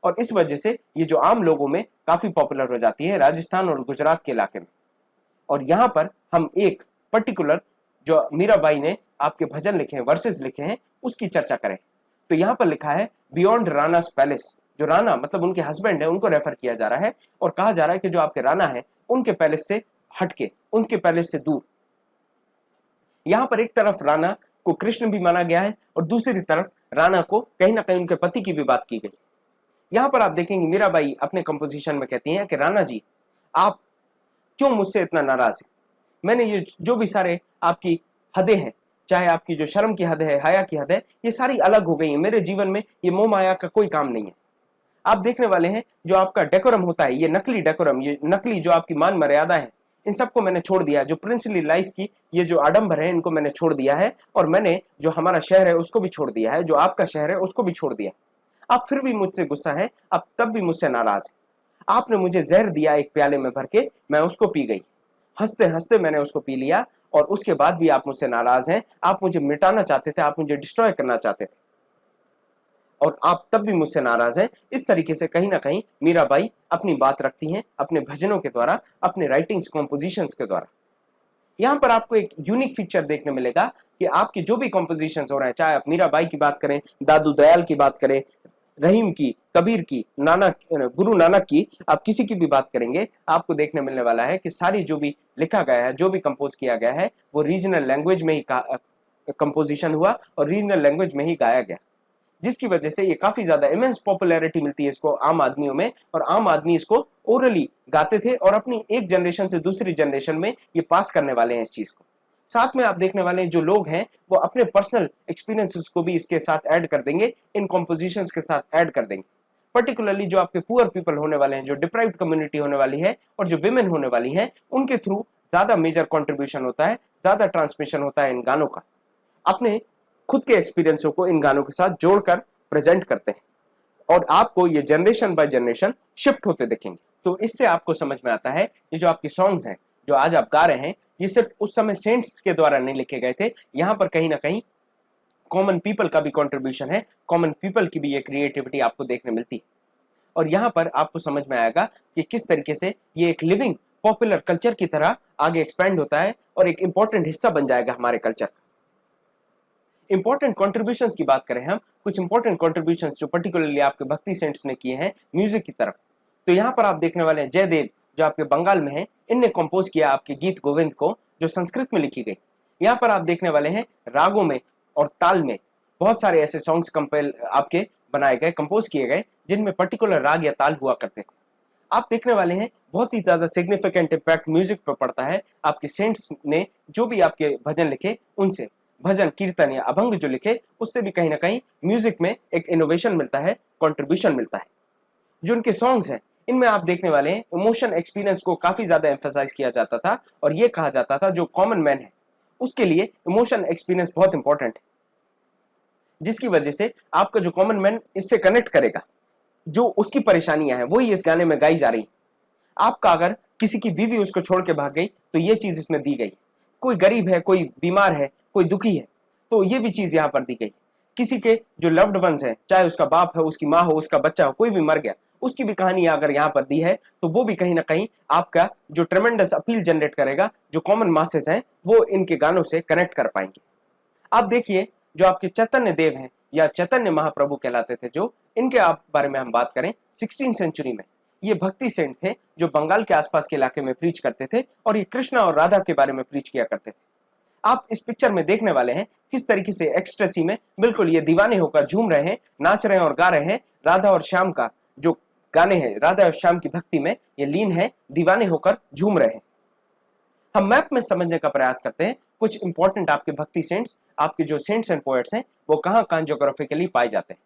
और इस वजह से ये जो आम लोगों में काफी पॉपुलर हो जाती है राजस्थान और गुजरात के इलाके में। और यहाँ पर हम एक पर्टिकुलर जो मीराबाई ने आपके भजन लिखे हैं, वर्सेस लिखे हैं, उसकी चर्चा करें तो यहाँ पर लिखा है बियॉन्ड रानास पैलेस। जो राणा मतलब उनके हस्बैंड है उनको रेफर किया जा रहा है और कहा जा रहा है कि जो आपके राणा है उनके पैलेस से हटके, उनके पैलेस से दूर। यहाँ पर एक तरफ राणा को कृष्ण भी माना गया है और दूसरी तरफ राणा को कहीं ना कहीं उनके पति की भी बात की गई। यहाँ पर आप देखेंगे मीराबाई अपने कंपोजिशन में कहती हैं कि राणा जी आप क्यों मुझसे इतना नाराज है। मैंने ये जो भी सारे आपकी हदें हैं, चाहे आपकी जो शर्म की हद है, हया की हद है, ये सारी अलग हो गई है। मेरे जीवन में ये मोह माया का कोई काम नहीं है। आप देखने वाले हैं जो आपका डेकोरम होता है, ये नकली डेकोरम, ये नकली जो आपकी मान मर्यादा है, इन सबको मैंने छोड़ दिया है। जो प्रिंसली लाइफ की ये जो आडंबर है इनको मैंने छोड़ दिया है और मैंने जो हमारा शहर है उसको भी छोड़ दिया है, जो आपका शहर है उसको भी छोड़ दिया। आप फिर भी मुझसे गुस्सा है, आप तब भी मुझसे नाराज है। आपने मुझे जहर दिया एक प्याले में भर के, मैं उसको पी गई। हंसते हंसते मैंने उसको पी लिया, और उसके बाद भी आप मुझसे नाराज हैं। आप मुझे मिटाना चाहते थे, आप मुझे डिस्ट्रॉय करना चाहते थे, और आप तब भी मुझसे नाराज हैं। इस तरीके से कहीं ना कहीं मीराबाई अपनी बात रखती हैं अपने भजनों के द्वारा, अपने राइटिंग्स कॉम्पोजिशंस के द्वारा। यहाँ पर आपको एक यूनिक फीचर देखने मिलेगा कि आपकी जो भी कॉम्पोजिशंस हो रहे हैं, चाहे आप मीराबाई की बात करें, दादू दयाल की बात करें, रहीम की, कबीर की, गुरु नानक की, आप किसी की भी बात करेंगे, आपको देखने मिलने वाला है कि सारी जो भी लिखा गया है, जो भी कंपोज किया गया है, वो रीजनल लैंग्वेज में ही कंपोजिशन हुआ और रीजनल लैंग्वेज में ही गाया गया, जिसकी वजह से ये काफी ज्यादा इमेंस पॉपुलैरिटी मिलती है इसको आम आदमियों में, और आम आदमी इसको ओरली गाते थे और अपनी एक जनरेशन से दूसरी जनरेशन में ये पास करने वाले हैं इस चीज को। साथ में आप देखने वाले हैं जो लोग हैं वो अपने पर्सनल एक्सपीरियंसेस को भी इसके साथ ऐड कर देंगे, इन कॉम्पोजिशंस के साथ ऐड कर देंगे। पर्टिकुलरली जो आपके पुअर पीपल होने वाले हैं, जो डिप्राइव्ड कम्युनिटी होने वाली है, और जो विमेन होने वाली हैं, उनके थ्रू ज्यादा मेजर कॉन्ट्रीब्यूशन होता है, ज्यादा ट्रांसमिशन होता है इन गानों का। अपने खुद के एक्सपीरियंसों को इन गानों के साथ जोड़कर प्रेजेंट करते हैं, और आपको ये जनरेशन बाय जनरेशन शिफ्ट होते दिखेंगे। तो इससे आपको समझ में आता है ये जो आपके सॉन्ग्स हैं, जो आज आप गा रहे हैं, ये सिर्फ उस समय सेंट्स के द्वारा नहीं लिखे गए थे। यहाँ पर कहीं ना कहीं कॉमन पीपल का भी कंट्रीब्यूशन है, कॉमन पीपल की भी ये क्रिएटिविटी आपको देखने मिलती है। और यहाँ पर आपको समझ में आएगा कि किस तरीके से ये एक लिविंग पॉपुलर कल्चर की तरह आगे एक्सपेंड होता है और एक इंपॉर्टेंट हिस्सा बन जाएगा हमारे कल्चर का। इंपॉर्टेंट कॉन्ट्रीब्यूशंस की बात करें हम, कुछ इंपॉर्टेंट कॉन्ट्रीब्यूशंस जो पर्टिकुलरली आपके भक्ति सेंट्स ने किए हैं म्यूजिक की तरफ, तो यहाँ पर आप देखने वाले हैं जयदेव जो आपके बंगाल में है, इनने कंपोज किया आपके गीत गोविंद को, जो संस्कृत में लिखी गई। यहाँ पर आप देखने वाले हैं रागों में और ताल में बहुत सारे ऐसे सॉन्ग्स कंपेल आपके बनाए गए, कंपोज किए गए, जिनमें पर्टिकुलर राग या ताल हुआ करते थे। आप देखने वाले हैं बहुत ही ज्यादा सिग्निफिकेंट इम्पैक्ट म्यूजिक पर पड़ता है आपके सेंट्स ने, जो भी आपके भजन लिखे उनसे, भजन कीर्तन या अभंग जो लिखे उससे भी कहीं ना कहीं म्यूजिक में एक इनोवेशन मिलता है, कंट्रीब्यूशन मिलता है। जो उनके सॉन्ग्स हैं इनमें आप देखने वाले हैं इमोशन एक्सपीरियंस को काफी ज्यादा एम्फेसाइज किया जाता था, और ये कहा जाता था जो कॉमन मैन है उसके लिए इमोशन एक्सपीरियंस बहुत इंपॉर्टेंट है, जिसकी वजह से आपका जो कॉमन मैन इससे कनेक्ट करेगा, जो उसकी परेशानियां हैं वही इस गाने में गाई जा रही। आपका अगर किसी की बीवी उसको छोड़ के भाग गई तो ये चीज इसमें दी गई, कोई गरीब है, कोई बीमार है, कोई दुखी है, तो ये भी चीज यहाँ पर दी गई। किसी के जो लव्ड वंस हैं, चाहे उसका बाप है, उसकी माँ हो, उसका बच्चा हो, कोई भी मर गया, उसकी भी कहानी अगर यहाँ पर दी है तो वो भी कहीं ना कहीं आपका जो ट्रेमेंडस अपील जनरेट करेगा, जो कॉमन मासेस हैं वो इनके गानों से कनेक्ट कर पाएंगे। आप देखिए जो आपके चैतन्य देव हैं या चैतन्य महाप्रभु कहलाते थे, जो इनके आप बारे में हम बात करें 16th सेंचुरी में, ये भक्ति सेंट थे जो बंगाल के आसपास के इलाके में प्रीच करते थे, और ये कृष्णा और राधा के बारे में प्रीच किया करते थे। आप इस पिक्चर में देखने वाले हैं किस तरीके से एक्सटेसी में बिल्कुल ये दीवाने होकर झूम रहे हैं, नाच रहे हैं और गा रहे हैं। राधा और श्याम का जो गाने हैं, राधा और श्याम की भक्ति में ये लीन है, दीवाने होकर झूम रहे हैं। हम मैप में समझने का प्रयास करते हैं कुछ इंपॉर्टेंट आपके भक्ति सेंट्स, आपके जो सेंट्स एंड पोएट्स हैं वो कहां कहां ज्योग्राफिकली पाए जाते हैं।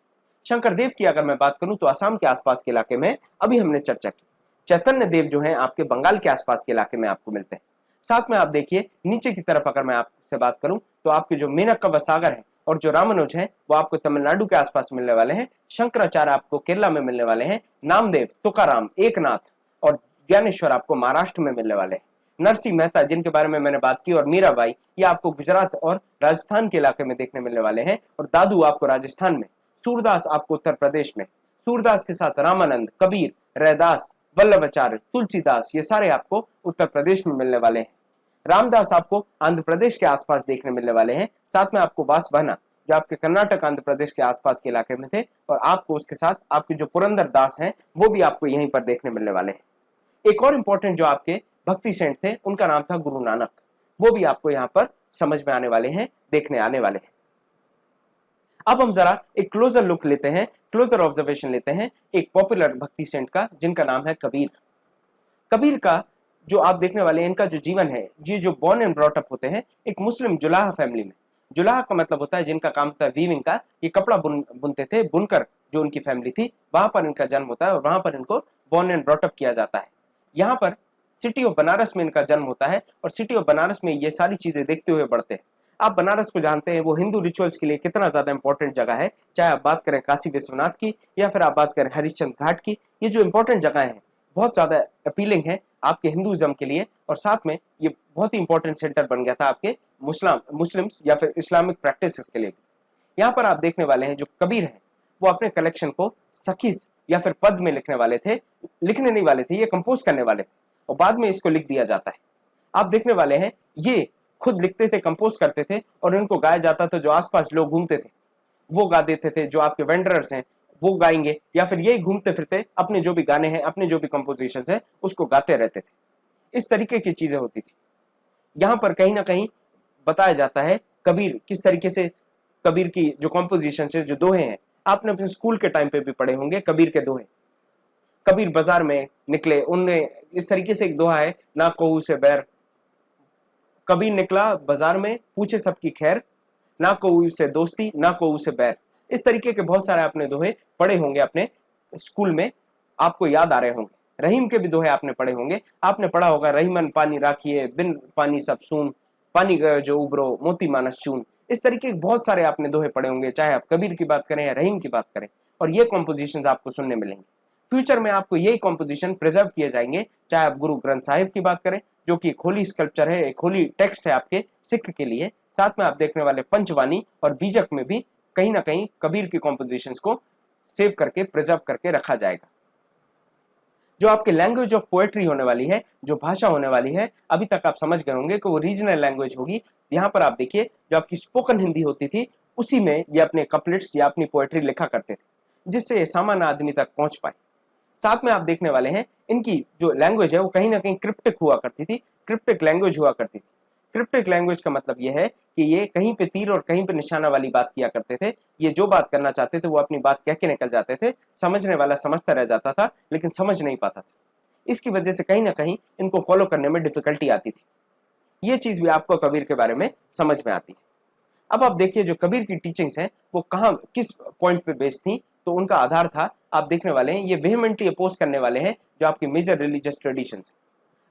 शंकर देव की अगर मैं बात करूं तो आसाम के आसपास के इलाके में अभी हमने चर्चा की। चैतन्य देव जो हैं आपके बंगाल के आसपास के इलाके में आपको मिलते हैं। साथ में आप देखिए नीचे की तरफ अगर मैं आपसे बात करूं तो आपके जो मेनका व सागर है और जो रामानुज हैं वो आपको तमिलनाडु के आसपास मिलने वाले हैं। शंकराचार्य आपको केरला में मिलने वाले हैं। नामदेव, तुकाराम, एकनाथ और ज्ञानेश्वर आपको महाराष्ट्र में मिलने वाले हैं। नरसिंह मेहता जिनके बारे में मैंने बात की और मीराबाई ये आपको गुजरात और राजस्थान के इलाके में देखने मिलने वाले हैं, और दादू आपको राजस्थान में, सूरदास आपको उत्तर प्रदेश में, सूरदास के साथ रामानंद, कबीर, रैदास, वल्लभाचार्य, तुलसीदास ये सारे आपको उत्तर प्रदेश में मिलने वाले हैं। रामदास आपको आंध्र प्रदेश के आसपास देखने मिलने वाले हैं। साथ में आपको वासवाहना जो आपके कर्नाटक आंध्र प्रदेश के आसपास के इलाके में थे, और आपको उसके साथ आपके जो पुरंदर दास हैं वो भी आपको यहीं पर देखने मिलने वाले हैं। एक और इंपॉर्टेंट जो आपके भक्ति सेंट थे उनका नाम था गुरु नानक, वो भी आपको यहाँ पर समझ में आने वाले हैं, देखने आने वाले हैं। अब हम जरा एक क्लोजर लुक लेते हैं, क्लोजर ऑब्जर्वेशन लेते हैं एक पॉपुलर भक्ति सेंट का जिनका नाम है कबीर। कबीर का जो आप देखने वाले हैं, इनका जो जीवन है, ये जो बॉर्न एंड ब्रॉट अप होते हैं एक मुस्लिम जुलाहा फैमिली में। जुलाहा का मतलब होता है जिनका काम होता है वीविंग का, ये कपड़ा बुनते थे, बुनकर जो उनकी फैमिली थी वहां पर इनका जन्म होता है और वहां पर इनको बॉर्न एंड ब्रॉट अप किया जाता है। यहाँ पर सिटी ऑफ बनारस में इनका जन्म होता है, और सिटी ऑफ बनारस में ये सारी चीजें देखते हुए बढ़ते हैं। आप बनारस को जानते हैं वो हिंदू रिचुअल्स के लिए कितना ज्यादा इंपॉर्टेंट जगह है, चाहे आप बात करें काशी विश्वनाथ की या फिर आप बात करें हरिश्चंद्र घाट की। ये जो इंपॉर्टेंट जगह है बहुत ज्यादा अपीलिंग है आपके हिंदुइज्म के लिए, और साथ में ये बहुत ही इंपॉर्टेंट सेंटर बन गया था आपके मुस्लिम्स या फिर इस्लामिक प्रैक्टिसेस के लिए। यहाँ पर आप देखने वाले हैं जो कबीर हैं वो अपने कलेक्शन को सखीस या फिर पद में लिखने वाले थे, लिखने नहीं वाले थे, ये कंपोज करने वाले थे और बाद में इसको लिख दिया जाता है। आप देखने वाले हैं ये खुद लिखते थे, कंपोज करते थे और इनको गाया जाता था। जो आसपास लोग घूमते थे वो गा देते थे, जो आपके वेंडरर्स हैं वो गाएंगे, या फिर यही घूमते फिरते अपने जो भी गाने हैं, अपने जो भी कंपोजिशन है उसको गाते रहते थे। इस तरीके की चीजें होती थी। यहाँ पर कहीं ना कहीं बताया जाता है कबीर किस तरीके से, कबीर की जो कॉम्पोजिशन है, जो दोहे हैं, आपने अपने स्कूल के टाइम पे भी पढ़े होंगे कबीर के दोहे। कबीर बाजार में निकले, उनने इस तरीके से एक दोहा है, ना कहू से बैर, कबीर निकला बाजार में पूछे सबकी खैर, ना कहू से दोस्ती ना कहू से बैर। इस तरीके के बहुत सारे आपने दोहे पढ़े होंगे अपने स्कूल में, आपको याद आ रहे होंगे। रहीम के भी दोहे आपने पढ़े होंगे, आपने पढ़ा होगा, रहीमन पानी राखिए बिन पानी सब सून, पानी गयो जो उबरो मोती मानस चून। इस तरीके के बहुत सारे आपने दोहे पढ़े होंगे, चाहे आप कबीर की बात करें या रहीम की बात करें, और ये कॉम्पोजिशन आपको सुनने मिलेंगे। फ्यूचर में आपको यही कॉम्पोजिशन प्रिजर्व किए जाएंगे, चाहे आप गुरु ग्रंथ साहिब की बात करें जो कि एक होली स्कल्पचर है, एक होली टेक्स्ट है आपके सिख के लिए। साथ में आप देखने वाले पंचवानी और बीजक में भी कहीं ना कहीं कबीर की कॉम्पोजिशंस को सेव करके प्रिजर्व करके रखा जाएगा। जो आपके लैंग्वेज ऑफ पोएट्री होने वाली है, जो भाषा होने वाली है, अभी तक आप समझ गए होंगे कि वो रीजनल लैंग्वेज होगी। यहाँ पर आप देखिए जो आपकी स्पोकन हिंदी होती थी उसी में ये अपने कपलेट्स या अपनी पोएट्री लिखा करते थे, जिससे सामान्य आदमी तक पहुंच पाए। साथ में आप देखने वाले हैं इनकी जो लैंग्वेज है वो कहीं ना कहीं क्रिप्टिक हुआ करती थी, क्रिप्टिक लैंग्वेज हुआ करती थी। क्रिप्टिक लैंग्वेज का मतलब यह है कि ये कहीं पे तीर और कहीं पे निशाना वाली बात किया करते थे। ये जो बात करना चाहते थे वो अपनी बात कह के निकल जाते थे, समझने वाला समझता रह जाता था लेकिन समझ नहीं पाता था। इसकी वजह से कहीं ना कहीं इनको फॉलो करने में डिफिकल्टी आती थी। ये चीज भी आपको कबीर के बारे में समझ में आती है। अब आप देखिए जो कबीर की टीचिंग्स हैं वो कहाँ किस पॉइंट पे बेस्ड थी, तो उनका आधार था, आप देखने वाले हैं ये वेहेमेंटली अपोज करने वाले हैं जो आपके मेजर रिलीजियस ट्रेडिशंस,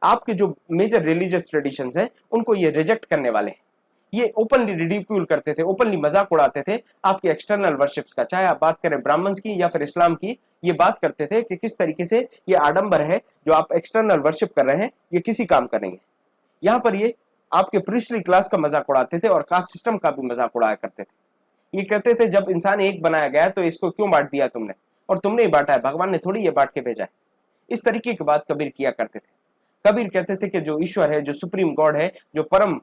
आपके जो मेजर रिलीजियस ट्रेडिशंस हैं उनको ये रिजेक्ट करने वाले हैं। ये ओपनली रिडिक्यूल करते थे, ओपनली मजाक उड़ाते थे आपके एक्सटर्नल वर्शिप्स का, चाहे आप बात करें ब्राह्मण्स की या फिर इस्लाम की। ये बात करते थे कि किस तरीके से ये आडंबर है जो आप एक्सटर्नल वर्शिप कर रहे हैं, ये किसी काम का नहीं है। यहाँ पर ये आपके प्रीस्टली क्लास का मजाक उड़ाते थे और कास्ट सिस्टम का भी मजाक उड़ाया करते थे। ये कहते थे जब इंसान एक बनाया गया तो इसको क्यों बांट दिया तुमने, और तुमने ही बांटा है, भगवान ने थोड़ी ये बांट के भेजा है। इस तरीके की बात कबीर किया करते थे। कबीर कहते थे कि जो ईश्वर है, जो सुप्रीम गॉड है, जो परम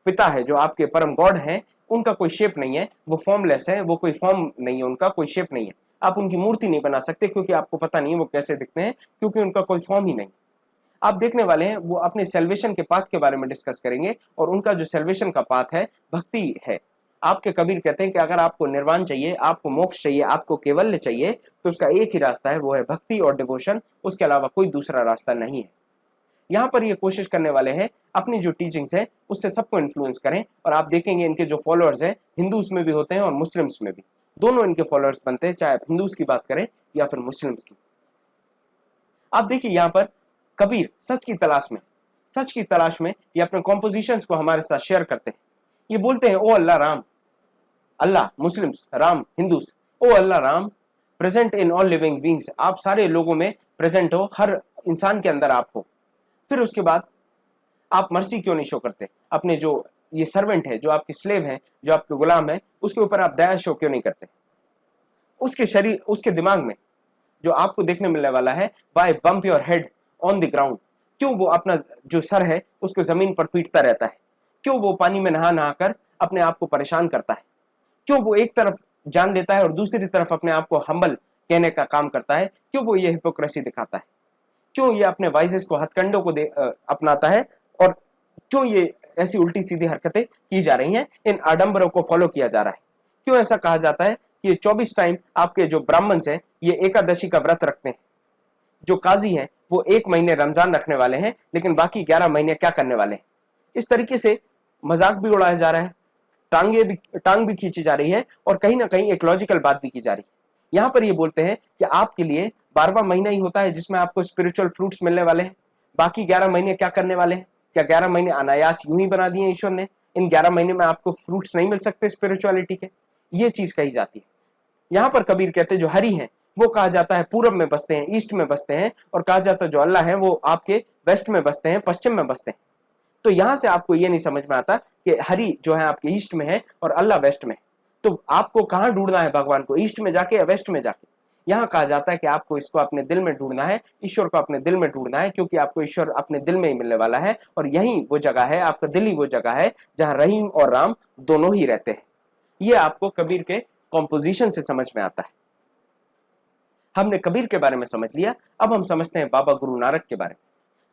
पिता है, जो आपके परम गॉड है, उनका कोई शेप नहीं है, वो फॉर्मलेस है, वो कोई फॉर्म नहीं है, उनका कोई शेप नहीं है। आप उनकी मूर्ति नहीं बना सकते क्योंकि आपको पता नहीं है वो कैसे दिखते हैं, क्योंकि उनका कोई फॉर्म ही नहीं। आप देखने वाले हैं वो अपने सेल्वेशन के पाथ के बारे में डिस्कस करेंगे, और उनका जो सेल्वेशन का पाथ है भक्ति है। आपके कबीर कहते हैं कि अगर आपको निर्वाण चाहिए, आपको मोक्ष चाहिए, आपको केवल्य चाहिए, तो उसका एक ही रास्ता है, वो है भक्ति और डिवोशन, उसके अलावा कोई दूसरा रास्ता नहीं है। यहाँ पर ये कोशिश करने वाले हैं अपनी जो टीचिंग्स है उससे सबको इन्फ्लुएंस करें, और आप देखेंगे इनके जो फॉलोअर्स हैं हिंदूज में भी होते हैं और मुस्लिम्स में भी, दोनों इनके फॉलोअर्स बनते हैं, चाहे आप हिंदूज की बात करें या फिर मुस्लिम्स की। आप देखिए यहाँ पर कबीर सच की तलाश में ये अपने कॉम्पोजिशंस को हमारे साथ शेयर करते हैं। ये बोलते हैं, O Allah Ram, Allah Muslims, Ram Hindus, O Allah Ram present in all living beings, आप सारे लोगों में प्रेजेंट हो, हर इंसान के अंदर आप हो। फिर उसके बाद आप मर्सी क्यों नहीं शो करते, अपने जो ये सर्वेंट है, जो आपके स्लेव है, जो आपके गुलाम है, उसके ऊपर आप दया शो क्यों नहीं करते। उसके शरीर, उसके दिमाग में जो आपको देखने मिलने वाला है, by bump your head on the ground, क्यों वो अपना जो सर है उसको जमीन पर पीटता रहता है, क्यों वो पानी में नहा नहा कर अपने आप को परेशान करता है, क्यों वो एक तरफ जान लेता है और दूसरी तरफ अपने आप को हम्बल कहने का काम करता है, क्यों वो ये हिपोक्रेसी दिखाता है, क्यों ये अपने वाइजेस को, हथकंडों को अपनाता है, और क्यों ये ऐसी उल्टी सीधी हरकतें की जा रही हैं, इन आडंबरों को फॉलो किया जा रहा है। क्यों ऐसा कहा जाता है कि ये 24 टाइम आपके जो ब्राह्मण्स हैं ये एकादशी का व्रत रखते हैं, जो काजी हैं वो 1 महीने रमजान रखने वाले हैं, लेकिन बाकी 11 महीने क्या करने वाले हैं। इस तरीके से मजाक भी उड़ाया जा रहा है, टांग भी खींची जा रही है, और कहीं ना कहीं एक लॉजिकल बात भी की जा रही है। यहाँ पर ये बोलते हैं कि आपके लिए 12वां महीना ही होता है जिसमें आपको स्पिरिचुअल फ्रूट्स मिलने वाले हैं, बाकी 11 महीने क्या करने वाले हैं। क्या 11 महीने अनायास यूं ही बना दिए ईश्वर ने, इन 11 महीने में आपको फ्रूट्स नहीं मिल सकते स्पिरिचुअलिटी के, ये चीज कही जाती है। यहाँ पर कबीर कहते हैं जो हरि हैं वो कहा जाता है पूरब में बसते हैं, ईस्ट में बसते हैं, और कहा जाता है जो अल्लाह है वो आपके वेस्ट में बसते हैं, पश्चिम में बसते हैं। तो यहां से आपको ये नहीं समझ में आता कि हरि जो है आपके ईस्ट में है और अल्लाह वेस्ट में। तो आपको कहां ढूंढना है भगवान को, ईस्ट में जाके या वेस्ट में जाके? यहां कहा जाता है कि आपको इसको अपने दिल में ढूंढना है, ईश्वर को अपने दिल में ढूंढना है, क्योंकि आपको ईश्वर अपने दिल में ही मिलने वाला है, और यही वो जगह है, आपका दिल ही वो जगह है जहां रहीम और राम दोनों ही रहते हैं। ये आपको कबीर के कॉम्पोजिशन से समझ में आता है। हमने कबीर के बारे में समझ लिया, अब हम समझते हैं बाबा गुरु नानक के बारे में।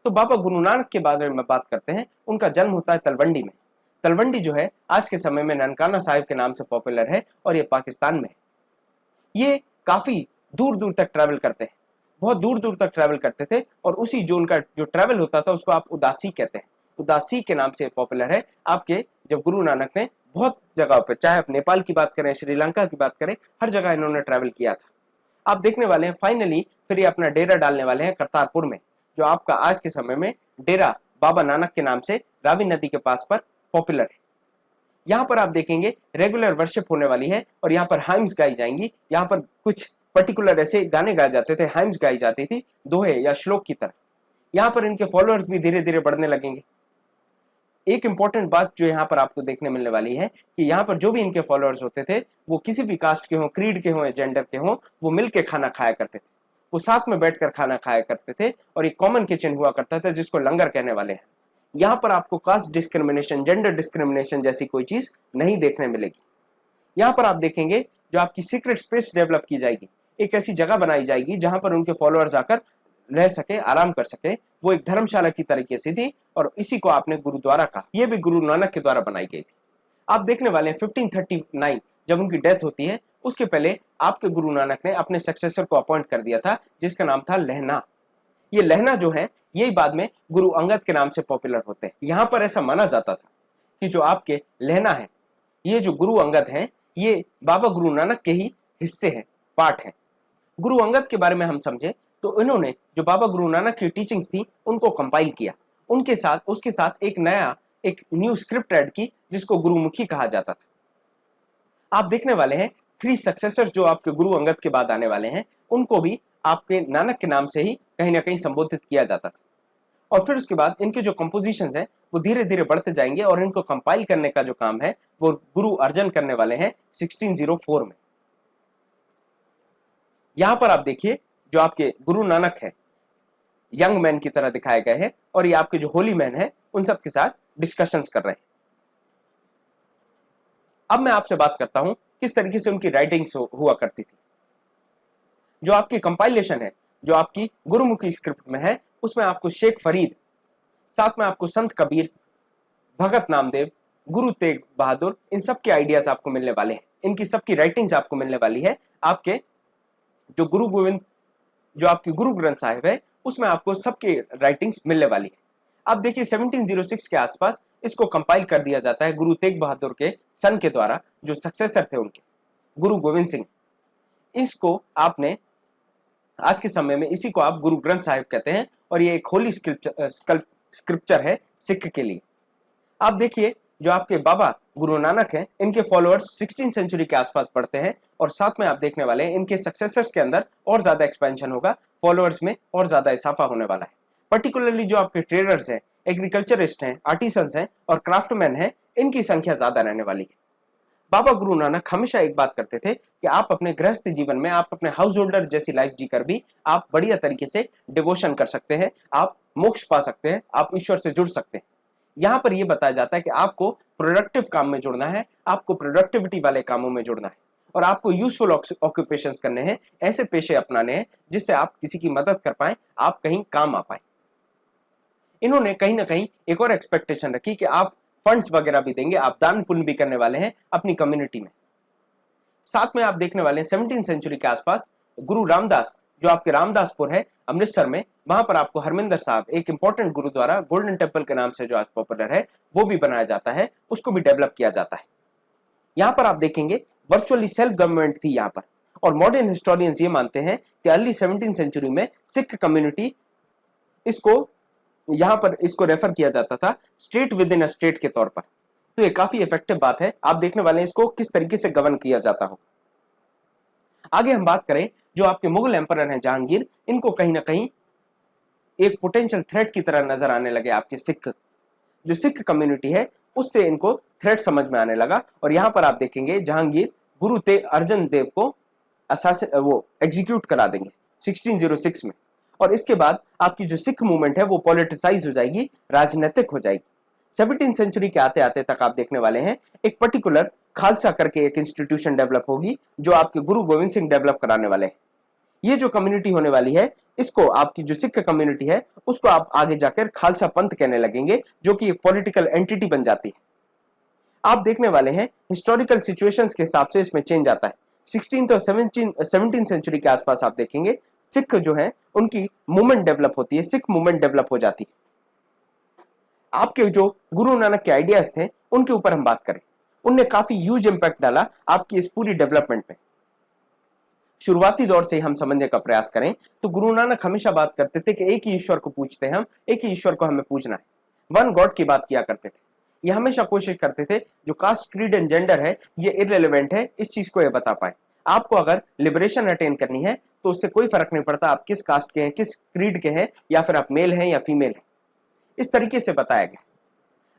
तो बाबा गुरु नानक के बारे में बात करते हैं। उनका जन्म होता है तलवंडी में। तलवंडी जो है आज के समय में ननकाना साहिब के नाम से पॉपुलर है, और ये पाकिस्तान में है। ये काफी दूर दूर तक ट्रैवल करते हैं, बहुत दूर दूर तक ट्रैवल करते थे, और उसी जो उनका जो ट्रैवल होता था उसको आप उदासी कहते हैं। उदासी के नाम से पॉपुलर है। आपके जब गुरु नानक ने बहुत जगह पे, चाहे आप नेपाल की बात करें, श्रीलंका की बात करें, हर जगह इन्होंने ट्रैवल किया था। आप देखने वाले हैं फाइनली फिर ये अपना डेरा डालने वाले हैं करतारपुर में, जो आपका आज के समय में डेरा बाबा नानक के नाम से रावी नदी के पास पर पॉपुलर है। यहाँ पर आप देखेंगे रेगुलर वर्शिप होने वाली है, और यहाँ पर हाइम्स गाई जाएंगी। यहाँ पर कुछ पर्टिकुलर ऐसे गाने गाए जाते थे, हाइम्स गाई जाती थी दोहे या श्लोक की तरह। यहाँ पर इनके फॉलोअर्स भी धीरे धीरे बढ़ने लगेंगे। एक इंपॉर्टेंट बात जो यहाँ पर आपको देखने मिलने वाली है कि यहाँ पर जो भी इनके फॉलोअर्स होते थे, वो किसी भी कास्ट के हों, क्रीड के हों या जेंडर के हों, वो मिलके खाना खाया करते थे, वो साथ में बैठकर खाना खाया करते थे, और एक कॉमन किचन हुआ करता था जिसको लंगर कहने वाले हैं। यहाँ पर आपको कास्ट डिस्क्रिमिनेशन, जेंडर डिस्क्रिमिनेशन जैसी कोई चीज नहीं देखने मिलेगी। यहाँ पर आप देखेंगे जो आपकी सीक्रेट स्पेस डेवलप की जाएगी, एक ऐसी जगह बनाई जाएगी जहां पर उनके फॉलोअर्स आकर रह सके, आराम कर सके। वो एक धर्मशाला की तरीके से थी, और इसी को आपने गुरुद्वारा कहा। ये भी गुरु नानक के द्वारा बनाई गई थी। आप देखने वाले हैं 1539 जब उनकी डेथ होती है, उसके पहले आपके गुरु नानक ने अपने सक्सेसर को अपॉइंट कर दिया था, जिसका नाम था लहना। ये लहना जो है यही बाद में गुरु अंगद के नाम से पॉपुलर होते हैं। यहां पर ऐसा माना जाता था कि जो आपके लहना है, ये जो गुरु अंगद हैं, ये बाबा गुरु नानक के ही हिस्से हैं, पार्ट हैं। गुरु अंगद के बारे में हम समझे तो इन्होंने जो बाबा गुरु नानक की टीचिंग्स थी उनको कंपाइल किया, उसके साथ एक न्यू स्क्रिप्ट ऐड की, जिसको गुरुमुखी कहा जाता था। आप देखने वाले हैं 3 सक्सेसर्स जो आपके गुरु अंगद के बाद आने वाले हैं, उनको भी आपके नानक के नाम से ही कहीं ना कहीं संबोधित किया जाता था। और फिर उसके बाद इनके जो कंपोजिशंस हैं वो धीरे धीरे बढ़ते जाएंगे, और इनको कंपाइल करने का जो काम है वो गुरु अर्जन करने वाले हैं 1604 में। यहां पर आप देखिए जो आपके गुरु नानक है यंग मैन की तरह दिखाए गए हैं, और ये आपके जो होली मैन है उन सब के साथ डिस्कशंस कर रहे हैं। अब मैं आपसे बात करता हूं किस तरीके से उनकी राइटिंग्स हुआ करती थी। जो आपकी कंपाइलेशन है, जो आपकी गुरुमुखी स्क्रिप्ट में है, उसमें आपको शेख फरीद, साथ में आपको संत कबीर, भगत नामदेव, गुरु तेग बहादुर, इन सब के आइडियाज आपको मिलने वाले हैं। इनकी सबकी राइटिंग्स आपको मिलने वाली है। आपके जो गुरु गोविंद, जो आपकी गुरु ग्रंथ साहिब है, उसमें आपको सबके राइटिंग्स मिलने वाली है। आप देखिए 1706 के आसपास इसको कंपाइल कर दिया जाता है गुरु तेग बहादुर के सन के द्वारा, जो सक्सेसर थे उनके, गुरु गोविंद सिंह। इसको आपने आज के समय में इसी को आप गुरु ग्रंथ साहिब कहते हैं, और ये एक होली स्क्रिप्चर है सिख के लिए। आप देखिए जो आपके बाबा गुरु नानक हैं, इनके फॉलोअर्स 16th सेंचुरी के आसपास पढ़ते हैं, और साथ में आप देखने वाले हैं इनके सक्सेसर्स के अंदर और ज्यादा एक्सपेंशन होगा, फॉलोअर्स में और ज्यादा इजाफा होने वाला है। पर्टिकुलरली जो आपके ट्रेडर्स हैं, एग्रीकल्चरिस्ट हैं, आर्टिसंस हैं और क्राफ्टमैन हैं, इनकी संख्या ज्यादा रहने वाली है। बाबा गुरु नानक हमेशा एक बात करते थे कि आप अपने गृहस्थ जीवन में, आप अपने हाउस होल्डर जैसी लाइफ जीकर भी आप बढ़िया तरीके से डिवोशन कर सकते हैं, आप मोक्ष पा सकते हैं, आप ईश्वर से जुड़ सकते हैं। यहाँ पर यह बताया जाता है कि आपको प्रोडक्टिव काम में जुड़ना है, आपको प्रोडक्टिविटी वाले कामों में जुड़ना है, और आपको यूजफुल ऑक्यूपेशंस करने हैं, ऐसे पेशे अपनाने हैं जिससे आप किसी की मदद कर पाए, आप कहीं काम आ पाए। इन्होंने कहीं ना कहीं एक और एक्सपेक्टेशन रखी कि आप फंड्स वगैरह भी देंगे, आप दान पुण्य भी करने वाले हैं अपनी कम्युनिटी में। साथ में आप देखने वाले हैं 17th सेंचुरी के आसपास गुरु रामदास, जो आपके रामदासपुर है अमृतसर में, वहां पर आपको हरमिंदर साहब, एक इंपॉर्टेंट गुरुद्वारा गोल्डन टेम्पल के नाम से जो आज पॉपुलर है, वो भी बनाया जाता है, उसको भी डेवलप किया जाता है। यहाँ पर आप देखेंगे वर्चुअली सेल्फ गवर्नमेंट थी यहाँ पर, और मॉडर्न हिस्टोरियंस ये मानते हैं कि अर्ली 17th सेंचुरी में सिख कम्युनिटी यहाँ पर इसको रेफर किया जाता था state with in a state के तौर पर। तो ये काफी इफेक्टिव बात है। आप देखने वाले हैं इसको किस तरीके से गवर्न किया जाता हो। आगे हम बात करें, जो आपके मुगल एम्परर हैं जहांगीर, इनको कहीं ना कहीं एक पोटेंशियल थ्रेट की तरह नजर आने लगे। आपके सिख, जो सिख कम्युनिटी है, उससे इनको थ्रेट समझ में आने लगा। और यहां पर आप देखेंगे जहांगीर गुरु तेग अर्जन देव को वो एग्जीक्यूट करा देंगे 1606 में। और इसके बाद आपकी जो सिख मूवमेंट है वो पॉलिटिसाइज हो जाएगी, राजनीतिक हो जाएगी। 17वीं सेंचुरी के आते आते तक आप देखने वाले हैं एक पर्टिकुलर खालसा करके एक इंस्टीट्यूशन डेवलप होगी, जो आपके गुरु गोविंद सिंह डेवलप कराने वाले हैं। ये जो कम्युनिटी होने वाली है, इसको आपकी जो सिख कम्युनिटी है उसको आप आगे जाकर खालसा पंथ कहने लगेंगे, जो कि एक पॉलिटिकल एंटिटी बन जाती है। आप देखने वाले हैं हिस्टोरिकल सिचुएशंस के हिसाब से इसमें चेंज आता है। 16th और 17th सेंचुरी के आसपास आप देखेंगे सिख जो है उनकी मूवमेंट डेवलप होती है, सिख मूवमेंट डेवलप हो जाती है। आपके जो गुरु नानक के आइडियाज थे उनके ऊपर हम बात करें, उनने काफी ह्यूज इंपैक्ट डाला आपकी इस पूरी डेवलपमेंट में। शुरुआती दौर से हम समझने का प्रयास करें तो गुरु नानक हमेशा बात करते थे कि एक ही ईश्वर को पूजते हैं हम, एक ही ईश्वर को हमें पूजना है, वन गॉड की बात किया करते थे। ये हमेशा कोशिश करते थे जो कास्ट, क्रीड एंड जेंडर है ये इररिलेवेंट है, इस चीज को ये बता पाए। आपको अगर लिबरेशन अटेन करनी है तो उससे कोई फर्क नहीं पड़ता आप किस कास्ट के हैं, किस क्रीड के हैं, या फिर आप मेल हैं या फीमेल हैं, इस तरीके से बताया गया।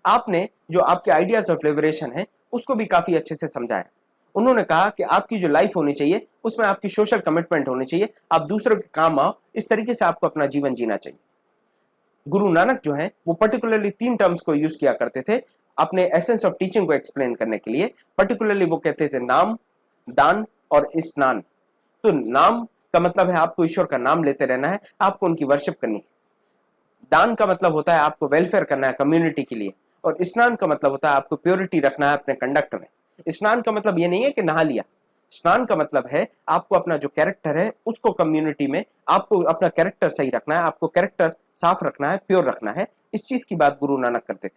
आपने जो आपके आइडियाज ऑफ लिबरेशन है उसको भी काफी अच्छे से समझाया। उन्होंने कहा कि आपकी जो लाइफ होनी चाहिए उसमें आपकी सोशल कमिटमेंट होनी चाहिए, आप दूसरों के काम आओ, इस तरीके से आपको अपना जीवन जीना चाहिए। गुरु नानक जो है वो पर्टिकुलरली 3 टर्म्स को यूज किया करते थे अपने एसेंस ऑफ टीचिंग को एक्सप्लेन करने के लिए। पर्टिकुलरली वो कहते थे नाम, दान और स्नान। तो नाम का मतलब है आपको ईश्वर का नाम लेते रहना है, आपको उनकी वर्शिप करनी है। दान का मतलब होता है आपको वेलफेयर करना है कम्युनिटी के लिए। और स्नान का मतलब होता है आपको प्योरिटी रखना है अपने कंडक्ट में। स्नान का मतलब ये नहीं है कि नहा लिया, स्नान का मतलब है आपको अपना जो कैरेक्टर है उसको कम्युनिटी में आपको अपना कैरेक्टर सही रखना है, आपको कैरेक्टर साफ रखना है, प्योर रखना है। इस चीज की बात गुरु नानक करते थे।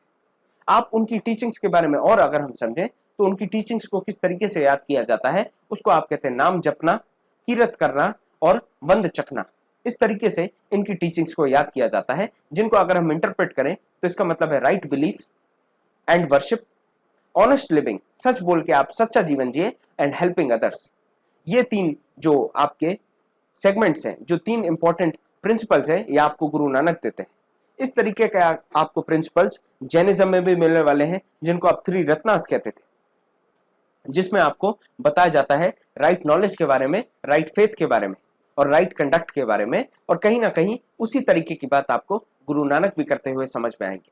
आप उनकी टीचिंग्स के बारे में और अगर हम समझें तो उनकी टीचिंग्स को किस तरीके से याद किया जाता है, उसको आप कहते हैं नाम जपना, कीरत करना और वंद चखना। इस तरीके से इनकी टीचिंग्स को याद किया जाता है, जिनको अगर हम इंटरप्रेट करें तो इसका मतलब है right belief and worship, honest living, सच बोल के आप सच्चा जीवन जिए, एंड हेल्पिंग अदर्स। ये 3 जो आपके सेगमेंट्स हैं, जो 3 इंपॉर्टेंट प्रिंसिपल्स हैं, ये आपको गुरु नानक देते हैं। इस तरीके के आपको प्रिंसिपल्स जैनिज्म में भी मिलने वाले हैं, जिनको आप 3 रत्नास कहते थे, जिसमें आपको बताया जाता है राइट नॉलेज के बारे में, राइट फेथ के बारे में और राइट कंडक्ट के बारे में। और कहीं ना कहीं उसी तरीके की बात आपको गुरु नानक भी करते हुए समझ में आएगी।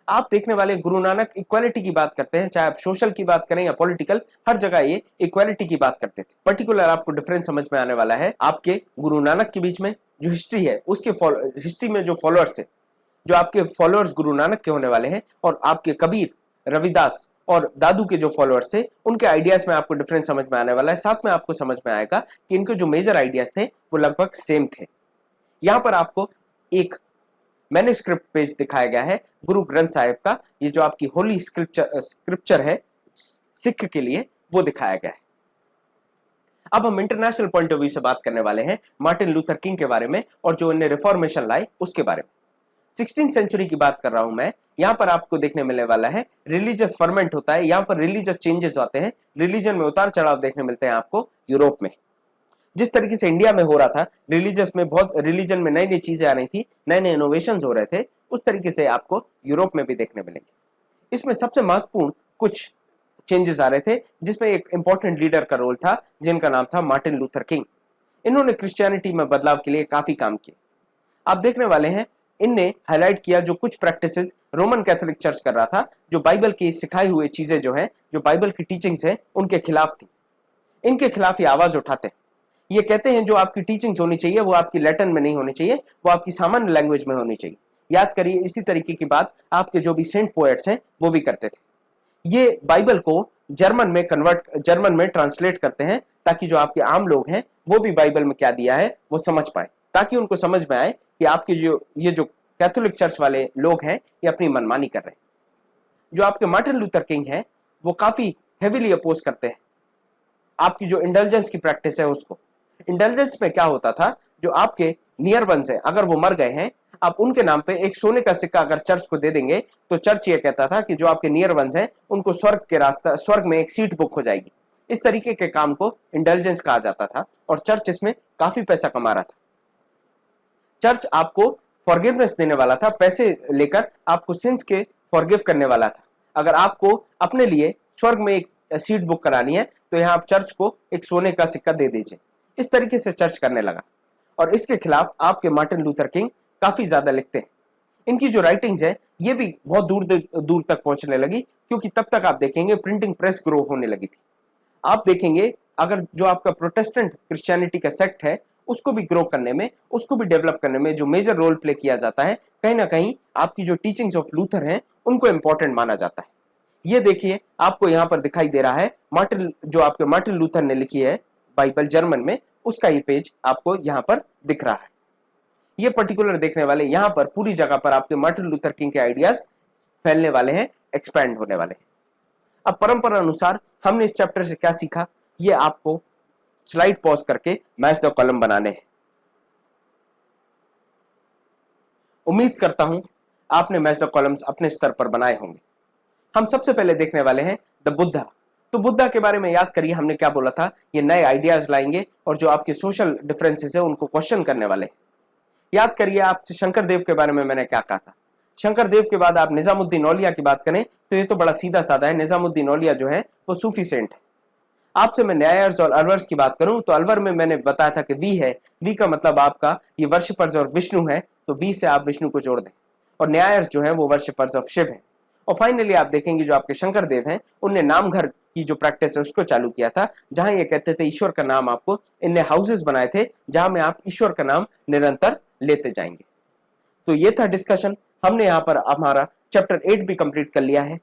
आप देखने वाले गुरु नानक इक्वालिटी की बात करते हैं, चाहे आप सोशल की बात करें या पॉलिटिकल, हर जगह ये इक्वालिटी की बात करते थे। पर्टिकुलर आपको डिफरेंस समझ में आने वाला है आपके गुरु नानक के बीच में जो हिस्ट्री है, उसके हिस्ट्री में जो फॉलोअर्स थे, जो आपके फॉलोअर्स गुरु नानक के होने वाले हैं, और आपके कबीर, रविदास और दादू के जो फॉलोअर्स थे, उनके आइडियाज में आपको डिफरेंस समझ में आने वाला है। साथ में आपको समझ में आएगा कि इनके जो मेजर आइडियाज थे वो लगभग सेम थे। यहां पर आपको एक मैन्युस्क्रिप्ट पेज दिखाया गया है गुरु ग्रंथ साहिब का, ये जो आपकी होली स्क्रिप्चर है सिख के लिए, वो दिखाया गया है। अब हम इंटरनेशनल पॉइंट ऑफ व्यू से बात करने वाले हैं मार्टिन लूथर किंग के बारे में और जो उन्हें रिफॉर्मेशन लाए उसके बारे में। 16th सेंचुरी की बात कर रहा हूं मैं। यहां पर आपको देखने मिलने वाला है रिलीजियस फर्मेंट होता है, यहां पर रिलीजियस चेंजेस आते हैं, रिलीजन में उतार चढ़ाव देखने मिलते हैं आपको यूरोप में। जिस तरीके से इंडिया में हो रहा था, रिलीजन में नई नई चीजें आ रही थी, नए नए इनोवेशंस हो रहे थे, उस तरीके से आपको यूरोप में भी देखने मिलेंगे। इसमें सबसे महत्वपूर्ण कुछ चेंजेस आ रहे थे, जिसमें एक इंपॉर्टेंट लीडर का रोल था जिनका नाम था मार्टिन लूथर किंग। इन्होंने क्रिश्चियनिटी में बदलाव के लिए काफी काम किए। आप देखने वाले हैं इनने हाईलाइट किया जो कुछ प्रैक्टिसेस रोमन कैथोलिक चर्च कर रहा था, जो बाइबल की सिखाई हुई चीजें जो है, जो बाइबल की टीचिंग्स है, उनके खिलाफ थी। इनके खिलाफ ये आवाज उठाते हैं, ये कहते हैं जो आपकी टीचिंग्स होनी चाहिए वो आपकी लैटिन में नहीं होनी चाहिए, वो आपकी सामान्य लैंग्वेज में होनी चाहिए। याद करिए इसी तरीके की बात आपके जो भी सेंट पोएट्स हैं वो भी करते थे। ये बाइबल को जर्मन में ट्रांसलेट करते हैं ताकि जो आपके आम लोग हैं वो भी बाइबल में क्या दिया है वो समझ पाए, ताकि उनको समझ में आए कि आपके जो कैथोलिक चर्च वाले लोग हैं ये अपनी मनमानी कर रहे हैं। जो आपके मार्टिन लूथर किंग हैं वो काफी हेवीली अपोज करते हैं आपकी जो इंडल्जेंस की प्रैक्टिस है उसको। इंडल्जेंस में क्या होता था, जो आपके नियर वंस है अगर वो मर गए हैं, आप उनके नाम पे एक सोने का सिक्का अगर चर्च को दे देंगे तो चर्च ये कहता था कि जो आपके नियर वंस हैं उनको स्वर्ग में एक सीट बुक हो जाएगी। इस तरीके के काम को इंडल्जेंस कहा जाता था और चर्च इसमें काफी पैसा कमा रहा था। चर्च आपको फॉरगिवनेस देने वाला था, पैसे लेकर आपको सिंस के फॉरगिव करने वाला था। अगर आपको अपने लिए स्वर्ग में एक सीट बुक करानी है तो यहाँ आप चर्च को एक सोने का सिक्का दे दीजिए। इस तरीके से चर्च करने लगा और इसके खिलाफ आपके मार्टिन लूथर किंग काफी ज्यादा लिखते हैं। इनकी जो राइटिंग्स है ये भी बहुत दूर तक पहुंचने लगी, क्योंकि तब तक आप देखेंगे प्रिंटिंग प्रेस ग्रो होने लगी थी। आप देखेंगे अगर जो आपका प्रोटेस्टेंट क्रिश्चियनिटी का सेक्ट है उसको भी ग्रो करने में, उसको भी डेवलप करने में जो मेजर रोल प्ले किया जाता है, कहीं ना कहीं आपकी जो टीचिंग्स ऑफ लूथर हैं उनको इंपॉर्टेंट माना जाता है। ये देखिए आपको यहाँ पर दिखाई दे रहा है मार्टिन लूथर ने लिखी है बाइबल जर्मन में, उसका ये पेज आपको यहाँ पर दिख रहा है। ये पर्टिकुलर देखने वाले यहाँ पर पूरी जगह पर आपके मार्टिन लूथर किंग के आइडियाज फैलने वाले हैं, एक्सपैंड होने वाले हैं। अब परंपरा अनुसार हमने इस चैप्टर से क्या सीखा, ये आपको स्लाइड पॉज करके मैच द कॉलम बनाने हैं। उम्मीद करता हूं आपने मैच द कॉलम्स अपने स्तर पर बनाए होंगे। हम सबसे पहले देखने वाले हैं द बुद्धा। तो बुद्धा के बारे में याद करिए हमने क्या बोला था, ये नए आइडियाज लाएंगे और जो आपके सोशल डिफरेंसेस है उनको क्वेश्चन करने वाले। याद करिए आपसे शंकर देव के बारे में मैंने क्या कहा था। शंकर देव के बाद आप निजामुद्दीन औलिया की बात करें तो ये तो बड़ा सीधा साधा है। निजामुद्दीन औलिया जो है वो सूफी सेंट है। आपसे मैं न्यायर्स और अलवर्स की बात करूं तो अलवर में मैंने बताया था कि वी है, वी का मतलब आपका ये वर्शिपर्स और विष्णु है, तो वी से आप विष्णु को जोड़ दें, और न्यायर्स जो है वो वर्शिपर्स ऑफ शिव है। और फाइनली आप देखेंगे जो आपके शंकर देव हैं उनने नाम घर की जो प्रैक्टिस है उसको चालू किया था, जहां ये कहते थे ईश्वर का नाम आपको, इनने हाउसेस बनाए थे जहां में आप ईश्वर का नाम निरंतर लेते जाएंगे। तो ये था डिस्कशन। हमने यहाँ पर हमारा चैप्टर 8 भी कंप्लीट कर लिया है।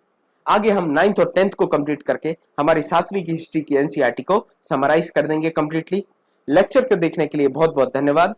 आगे हम 9th और 10th को कंप्लीट करके हमारी 7वीं की हिस्ट्री की एनसीईआरटी को समराइज कर देंगे कंप्लीटली। लेक्चर को देखने के लिए बहुत बहुत धन्यवाद।